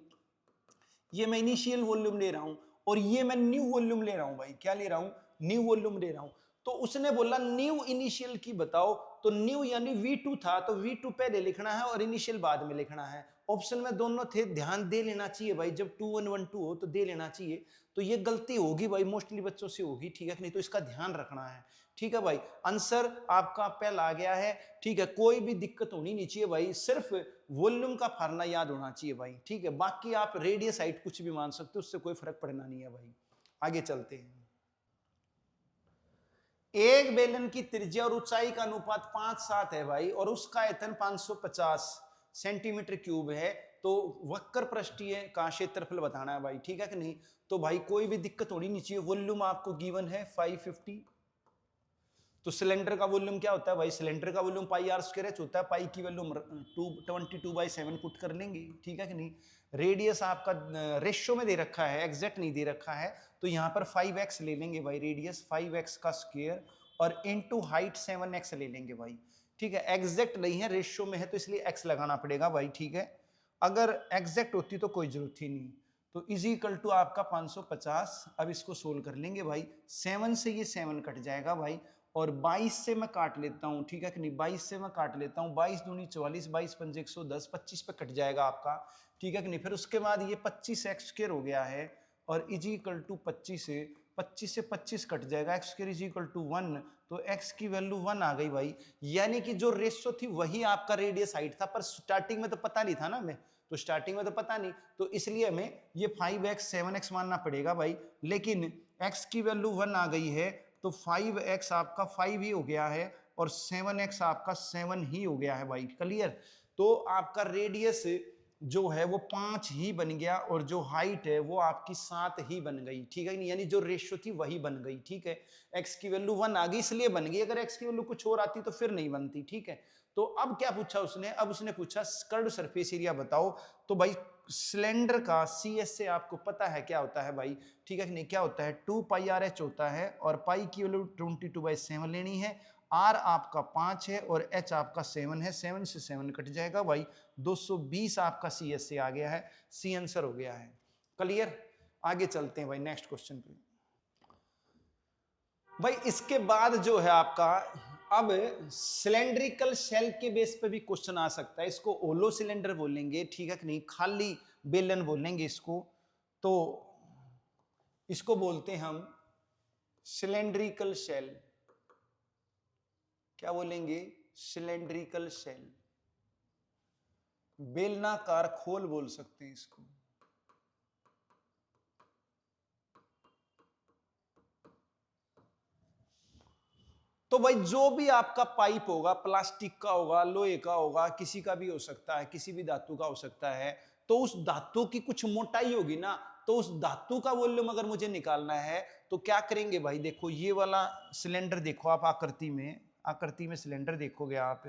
ये मैं इनिशियल वॉल्यूम ले रहा हूं और ये मैं न्यू वॉल्यूम ले रहा हूं भाई, क्या ले रहा हूं, न्यू वॉल्यूम ले रहा हूं। तो उसने बोला न्यू इनिशियल की बताओ, तो न्यू यानी V2 था, तो V2 पहले लिखना है और इनिशियल बाद में लिखना है। ऑप्शन में दोनों थे, ध्यान दे लेना चाहिए भाई, जब 2-1-1-2 हो तो दे लेना चाहिए। तो ये गलती होगी भाई, मोस्टली बच्चों से होगी, ठीक है कि नहीं, तो इसका ध्यान रखना है, ठीक है भाई। आंसर आपका पहला आ गया है, ठीक है, कोई भी दिक्कत होनी नहीं चाहिए भाई, सिर्फ वॉल्यूम का फार्मूला याद होना चाहिए भाई, ठीक है। बाकी आप रेडियस हाइट कुछ भी मान सकते हो, उससे कोई फर्क पड़ना नहीं है भाई। आगे चलते हैं। एक बेलन की त्रिज्या और ऊंचाई का अनुपात 5:7 है भाई, और उसका आयतन 550 सेंटीमीटर क्यूब है। तो वक्र पृष्ठीय का क्षेत्रफल बताना है भाई, ठीक है कि नहीं। तो भाई कोई भी दिक्कत होनी नहीं चाहिए, वॉल्यूम आपको गिवन है 550। तो सिलेंडर का वॉल्यूम क्या होता है भाई, सिलेंडर का volume pi are square H होता है, पाई की वैल्यू 22/7 पुट कर लेंगे, ठीक है कि नहीं। रेडियस आपका रेशियो में दे रखा है, एग्जैक्ट नहीं दे रखा है, तो यहाँ पर 5x ले लेंगे भाई, रेडियस 5x का स्क्वायर और इनटू हाइट 7x ले लेंगे भाई, ठीक है। एग्जैक्ट नहीं है, रेशियो में है, तो इसलिए x लगाना पड़ेगा भाई, ठीक है। अगर एग्जैक्ट होती तो कोई जरूरत ही नहीं। तो इज इक्वल टू आपका 550। अब इसको सोल्व कर लेंगे भाई, 7 से ये 7 कट जाएगा भाई, और 22 से मैं काट लेता हूं, ठीक है कि नहीं, 22 से मैं काट लेता हूं, 22 दूनी 44, 22 पंजे 110, 25 पे कट जाएगा आपका, ठीक है कि नहीं। फिर उसके बाद ये 25x स्क्वायर हो गया है और इज इक्वल टू 25 से 25 कट जाएगा, x square is equal to 1, तो x की वैल्यू 1 आ गई भाई। यानी कि जो रेशियो थी वही आपका रेडियस हाइट था, पर स्टार्टिंग में तो पता नहीं था ना हमें, तो स्टार्टिंग में तो पता नहीं, तो इसलिए हमें ये 5x 7x मानना पड़ेगा भाई। लेकिन x की वैल्यू 1 आ गई है, तो 5x आपका 5 ही हो गया है और 7x आपका 7 ही हो गया है भाई, क्लियर। तो आपका रेडियस जो है वो 5 ही बन गया और जो हाइट है वो आपकी 7 ही बन गई, ठीक है, यानी जो रेशियो थी वही बन गई, ठीक है। एक्स की वैल्यू 1 आ गई इसलिए बन गई, अगर एक्स की वैल्यू कुछ और आती तो फिर नहीं बनती, ठीक है। तो अब क्या पूछा उसने, अब उसने पूछा कर्व्ड सरफेस एरिया बताओ। तो भाई सिलेंडर का सी एस से आपको पता है क्या होता है भाई, ठीक है कि नहीं, क्या होता है 2 पाई आर एच होता है, और पाई की वैल्यू 22/7 लेनी है, आर आपका 5 है और एच आपका 7 है, 7 से 7 कट जाएगा भाई, 220 आपका सी एस से आ गया है, सी आंसर हो गया है। क्लियर, आगे चलते हैं भाई नेक्स्ट क्वेश्चन पे। भाई इसके बाद जो है आपका, अब सिलेंड्रिकल शेल के बेस पे भी क्वेश्चन आ सकता है, इसको ओलो सिलेंडर बोलेंगे, ठीक है कि नहीं, खाली बेलन बोलेंगे इसको। तो इसको बोलते हैं हम सिलेंड्रिकल शेल, क्या बोलेंगे, सिलेंड्रिकल शेल, बेलनाकार खोल बोल सकते हैं इसको। तो भाई जो भी आपका पाइप होगा, प्लास्टिक का होगा, लोहे का होगा, किसी का भी हो सकता है, किसी भी धातु का हो सकता है, तो उस धातु की कुछ मोटाई होगी ना, तो उस धातु का वॉल्यूम अगर मुझे निकालना है तो क्या करेंगे भाई, देखो ये वाला सिलेंडर देखो आप, आकृति में सिलेंडर देखोगे आप,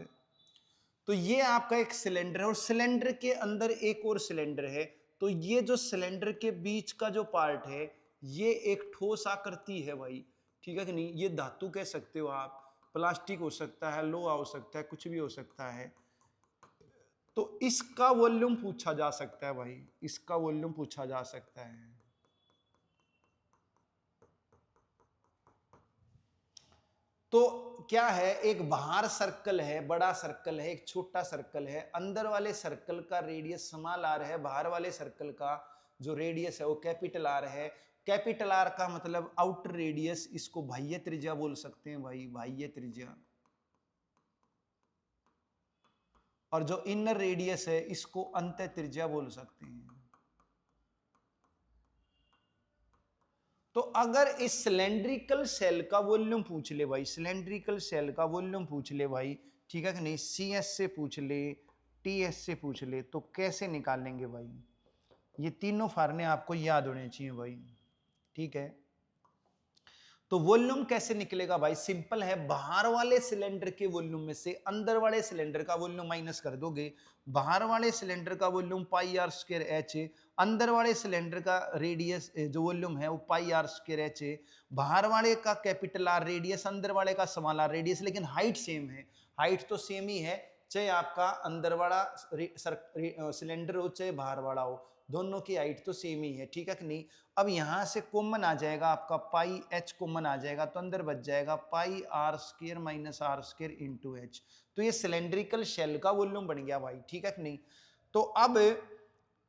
तो ये आपका एक सिलेंडर है और सिलेंडर के अंदर एक और सिलेंडर है, तो ये जो सिलेंडर के बीच का जो पार्ट है ये एक ठोस आकृति है भाई, ठीक है कि नहीं, ये धातु कह सकते हो आप, प्लास्टिक हो सकता है, लोहा हो सकता है, कुछ भी हो सकता है। तो इसका वॉल्यूम पूछा जा सकता है भाई, इसका वॉल्यूम पूछा जा सकता है। तो क्या है, एक बाहर सर्कल है, बड़ा सर्कल है, एक छोटा सर्कल है, अंदर वाले सर्कल का रेडियस स्मॉल आर है, बाहर वाले सर्कल का जो रेडियस है वो कैपिटल आर है। कैपिटल आर का मतलब आउटर रेडियस, इसको बाह्य त्रिज्या बोल सकते हैं भाई, बाह्य त्रिज्या। और जो इनर रेडियस है इसको अंत त्रिज्या बोल सकते हैं। तो अगर इस सिलेंड्रिकल सेल का वॉल्यूम पूछ ले भाई, सिलेंड्रिकल सेल का वॉल्यूम पूछ ले भाई, ठीक है कि नहीं, सी एस से पूछ ले, टी एस से पूछ ले, तो कैसे निकालेंगे भाई, ये तीनों फार्मूले आपको याद होने चाहिए भाई, ठीक है। तो वॉल्यूम कैसे निकलेगा भाई, सिंपल है, बाहर वाले सिलेंडर के वॉल्यूम में से अंदर वाले सिलेंडर का वॉल्यूम माइनस कर दोगे, बाहर वाले सिलेंडर का volume pi are square H है, अंदर वाले सिलेंडर का रेडियस जो वॉल्यूम है वो पाई आर स्क्वायर एच है, बाहर वाले का कैपिटल आर रेडियस, अंदर वाले का स्मॉल आर रेडियस, लेकिन हाइट सेम है, हाइट तो सेम ही है, चाहे आपका अंदर वाला सिलेंडर हो चाहे बाहर वाला हो, दोनों की हाइट तो सेम ही है, ठीक है कि नहीं। अब यहां से कॉमन आ जाएगा आपका, पाई एच कॉमन आ जाएगा, तो अंदर बच जाएगा pi are square minus r square into H, तो ये सिलेंड्रिकल शेल का वॉल्यूम बन गया भाई, ठीक है कि नहीं। तो अब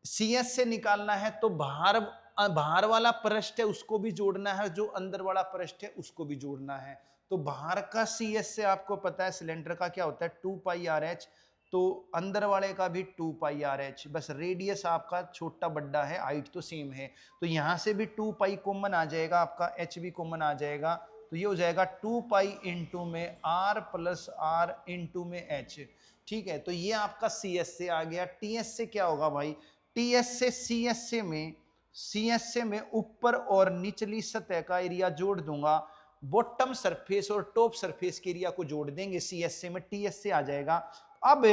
सी एस से निकालना है तो बाहर वाला पृष्ठ है उसको भी जोड़ना है, जो अंदर वाला पृष्ठ है उसको भी जोड़ना है। तो बाहर का सी एस से आपको पता है सिलेंडर का क्या होता है 2 पाई आर एच, तो अंदर वाले का भी 2 पाई आर एच, बस रेडियस आपका छोटा बड़ा है, हाइट तो सेम है, तो यहां से भी 2 पाई कॉमन आ जाएगा, आपका एच भी कॉमन आ जाएगा, तो ये हो जाएगा 2 पाई इंटू में आर प्लस आर इंटू में एच, ठीक है। तो ये आपका सी एस से आ गया। टी एस से क्या होगा भाई, टी एस से सी एस से में ऊपर और निचली सतह का एरिया जोड़ दूंगा, बॉटम सरफेस और टॉप सरफेस के एरिया को जोड़ देंगे, सी एस से में टी एस से आ जाएगा। अब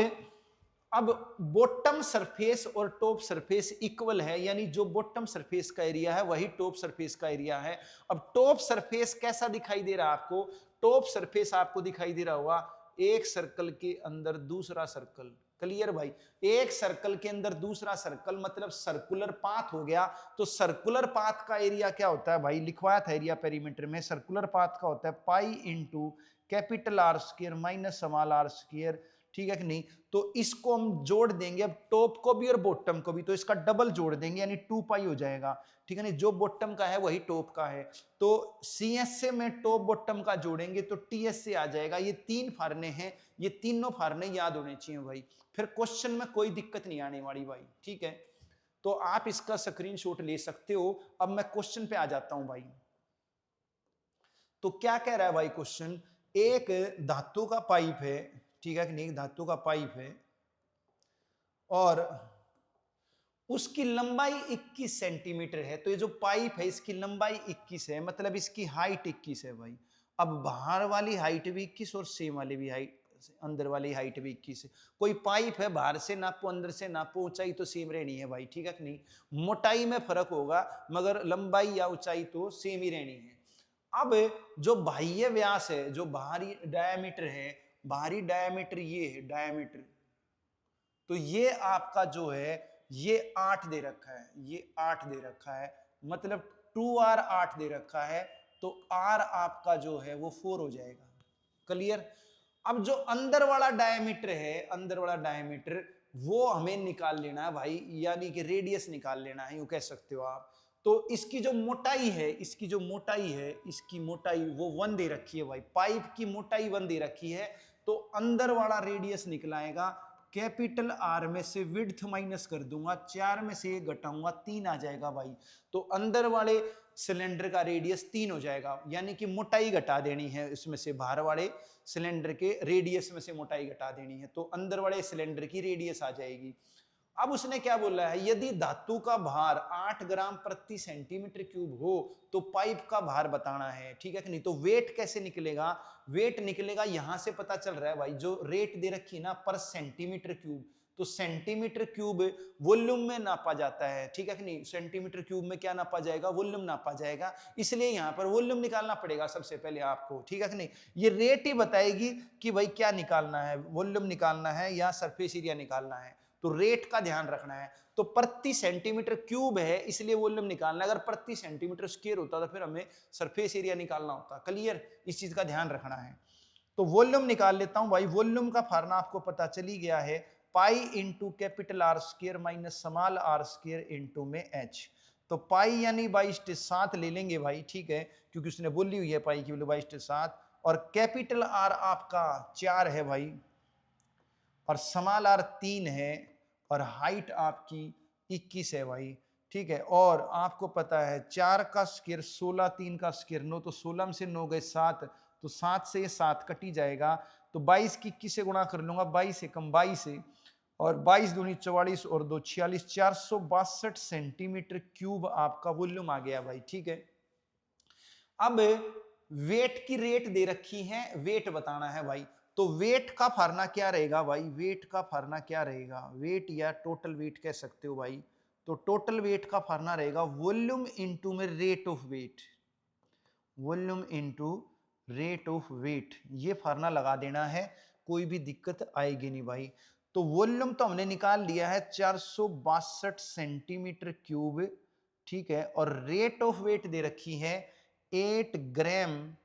बॉटम सरफेस और टॉप सरफेस इक्वल है, यानी जो बॉटम सरफेस का एरिया है वही टॉप सरफेस का एरिया है। अब टॉप सरफेस कैसा दिखाई दे रहा है आपको, टॉप सरफेस आपको दिखाई दे रहा होगा एक सर्कल के अंदर दूसरा सर्कल, क्लियर भाई, एक सर्कल के अंदर दूसरा सर्कल मतलब सर्कुलर पाथ हो गया। तो सर्कुलर पाथ का एरिया क्या होता है भाई, लिखवाया था एरिया पेरीमीटर में, सर्कुलर पाथ का होता है pi into capital R square minus small R square, ठीक है कि नहीं। तो इसको हम जोड़ देंगे अब टॉप को भी और बॉटम को भी, तो इसका डबल जोड़ देंगे यानी 2 पाई हो जाएगा, ठीक है नहीं, जो बॉटम का है वही टॉप का है। तो सी एस से में टॉप बॉटम का जोड़ेंगे तो टी एस से आ जाएगा। ये 3 फार्मूले हैं, ये तीनों फार्मूले याद होने चाहिए भाई, फिर क्वेश्चन में कोई दिक्कत नहीं आने वाली भाई, ठीक है। तो आप इसका स्क्रीनशॉट ले सकते हो। अब मैं क्वेश्चन पे आ जाता हूं भाई। तो क्या कह रहा है भाई क्वेश्चन, एक धातु का पाइप है, ठीक है कि नहीं, धातु का पाइप है और उसकी लंबाई 21 सेंटीमीटर है, तो ये जो पाइप है इसकी लंबाई 21 है, मतलब इसकी हाइट 21 है भाई। अब बाहर वाली हाइट भी 21 और सेम वाली भी हाइट, अंदर वाली हाइट भी 21 है। कोई पाइप है, बाहर से नापो अंदर से नापो, ऊंचाई तो सेम रहनी है भाई, ठीक है कि नहीं। मोटाई में फर्क होगा मगर लंबाई या ऊंचाई तो सेम ही रहनी है। अब जो बाह्य व्यास है, जो बाहरी डायामीटर है, बाहरी डायामीटर ये है डायामीटर, तो ये आपका जो है ये 8 दे रखा है, ये 8 दे रखा है, मतलब 2r 8 दे रखा है, तो r आपका जो है वो 4 हो जाएगा। क्लियर। अब जो अंदर वाला डायमीटर है, अंदर वाला डायमीटर वो हमें निकाल लेना है भाई, यानी कि रेडियस निकाल लेना है, यूं कह सकते हो आप। तो इसकी जो मोटाई है, इसकी जो मोटाई है, इसकी मोटाई वो 1 दे रखी है भाई, पाइप की मोटाई 1 दे रखी है, तो अंदर वाला रेडियस निकलाएगा कैपिटल आर में से विड्थ माइनस कर दूंगा, 4 में से घटाऊंगा 3 आ जाएगा भाई। तो अंदर वाले सिलेंडर का रेडियस 3 हो जाएगा, यानी कि मोटाई घटा देनी है इसमें से, बाहर वाले सिलेंडर के रेडियस में से मोटाई घटा देनी है, तो अंदर वाले सिलेंडर की रेडियस आ जाएगी। अब उसने क्या बोला है, यदि धातु का भार 8 ग्राम प्रति सेंटीमीटर क्यूब हो तो पाइप का भार बताना है, ठीक है कि नहीं। तो वेट कैसे निकलेगा, वेट निकलेगा यहां से पता चल रहा है भाई, जो रेट दे रखी है ना पर सेंटीमीटर क्यूब, तो सेंटीमीटर क्यूब वॉल्यूम में नापा जाता है, ठीक है कि नहीं। सेंटीमीटर क्यूब में क्या नापा जाएगा, वॉल्यूम नापा जाएगा, इसलिए यहां पर वॉल्यूम निकालना पड़ेगा सबसे पहले आपको, ठीक है कि नहीं। ये रेट ही बताएगी कि भाई क्या निकालना है, वॉल्यूम निकालना है या सरफेस एरिया निकालना है, तो रेट का ध्यान रखना है। तो प्रति सेंटीमीटर क्यूब है इसलिए वॉल्यूम निकालना है, अगर प्रति सेंटीमीटर स्क्वायर होता तो फिर हमें सरफेस एरिया निकालना होता। क्लियर, इस चीज का ध्यान रखना है। तो वॉल्यूम निकाल लेता हूं भाई, वॉल्यूम का फार्मूला आपको पता चली गया है, pi into capital R square minus small R square into में एच। तो पाई यानी 22/7 ले लेंगे भाई, ठीक है, क्योंकि उसने बोली हुई है पाई की वैल्यू 22/7, और कैपिटल आर आपका 4 है भाई, और स्मॉल आर 3 है, और हाइट आपकी 21 है भाई, ठीक है। और आपको पता है 4 का स्क्वायर 16, 3 का स्क्वायर 9, तो 16 में से 9 गए 7, तो 7 से ये 7 कट ही जाएगा, तो 22 की 21 से गुणा कर लूंगा, 22 से कम 22 से, और 22 दूनी 44 और 2 46, 462 सेंटीमीटर क्यूब आपका वॉल्यूम आ गया भाई, ठीक है। अब वेट की रेट दे रखी है, वेट बताना है भाई, तो वेट का फार्मूला क्या रहेगा भाई, वेट का फार्मूला क्या रहेगा, वेट या टोटल वेट कह सकते हो भाई। तो टोटल वेट का फार्मूला रहेगा वॉल्यूम इनटू में rate of weight, volume into rate of weight, ये फार्मूला लगा देना है, कोई भी दिक्कत आएगी नहीं भाई। तो वॉल्यूम तो हमने निकाल लिया है 462 सेंटीमीटर क्यूब, ठीक है, और रेट ऑफ वेट दे रखी है 8 ग्राम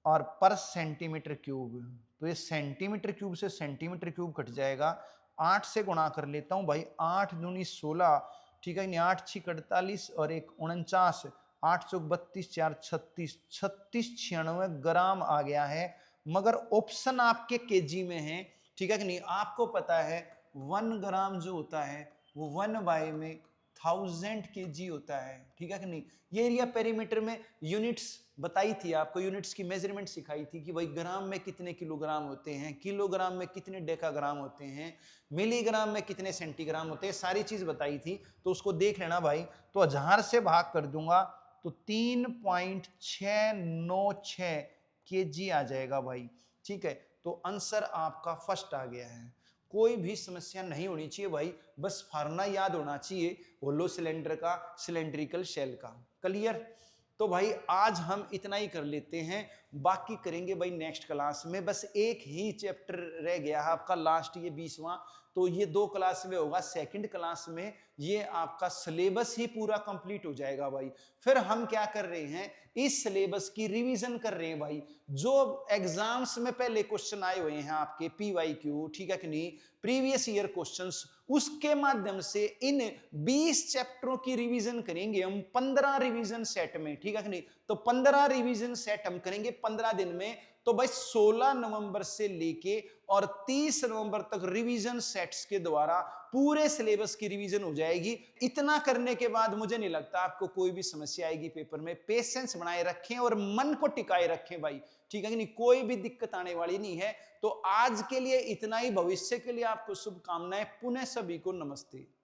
और पर सेंटीमीटर क्यूब, तो ये सेंटीमीटर क्यूब से सेंटीमीटर क्यूब कट जाएगा, 8 से गुणा कर लेता हूं भाई, 8 दूनी 16, ठीक है, 8 6 48 और 1 49, 8 चौक 32, 4 36, 3696 ग्राम आ गया है, मगर ऑप्शन आपके केजी में है, ठीक है कि नहीं। आपको पता है 1 ग्राम जो होता है वो 1 बाय में 1000 केजी होता है, ठीक है कि नहीं। ये एरिया पेरीमीटर में यूनिट्स बताई थी आपको, यूनिट्स की मेजरमेंट सिखाई थी कि भाई ग्राम में कितने किलोग्राम होते हैं, किलोग्राम में कितने डेकाग्राम होते हैं, मिलीग्राम में कितने सेंटीग्राम होते हैं, सारी चीज बताई थी, तो उसको देख लेना भाई। तो 1000 से भाग कर दूंगा तो 3.696 केजी आ जाएगा भाई, ठीक है। तो आंसर आपका फर्स्ट आ गया है, कोई भी समस्या नहीं होनी चाहिए भाई, बस फार्मूला याद होना चाहिए होलो सिलेंडर का, सिलेंड्रिकल शेल का। क्लियर। तो भाई आज हम इतना ही कर लेते हैं, बाकी करेंगे भाई नेक्स्ट क्लास में। बस एक ही चैप्टर रह गया है आपका लास्ट, ये 20वां, तो ये 2 क्लास में होगा, सेकंड क्लास में ये आपका सिलेबस ही पूरा कंप्लीट हो जाएगा भाई। फिर हम क्या कर रहे हैं, इस सिलेबस की रिवीजन कर रहे हैं भाई, जो एग्जाम्स में पहले क्वेश्चन आए हुए हैं आपके PYQ, ठीक है कि नहीं, प्रीवियस ईयर क्वेश्चंस, उसके माध्यम से इन 20 चैप्टरों की रिवीजन करेंगे हम 15 रिवीजन सेट में, ठीक है कि नहीं। तो 15 रिवीजन सेट हम करेंगे 15 दिन में, तो भाई 16 नवंबर से लेके और 30 नवंबर तक रिवीजन सेट्स के द्वारा पूरे सिलेबस की रिवीजन हो जाएगी। इतना करने के बाद मुझे नहीं लगता आपको कोई भी समस्या आएगी पेपर में। पेशेंस बनाए रखें और मन को टिकाए रखें भाई, ठीक है कि नहीं, कोई भी दिक्कत आने वाली नहीं है। तो आज के लिए इतना ही, भविष्य के लिए आपको शुभकामनाएं। पुनः सभी को नमस्ते।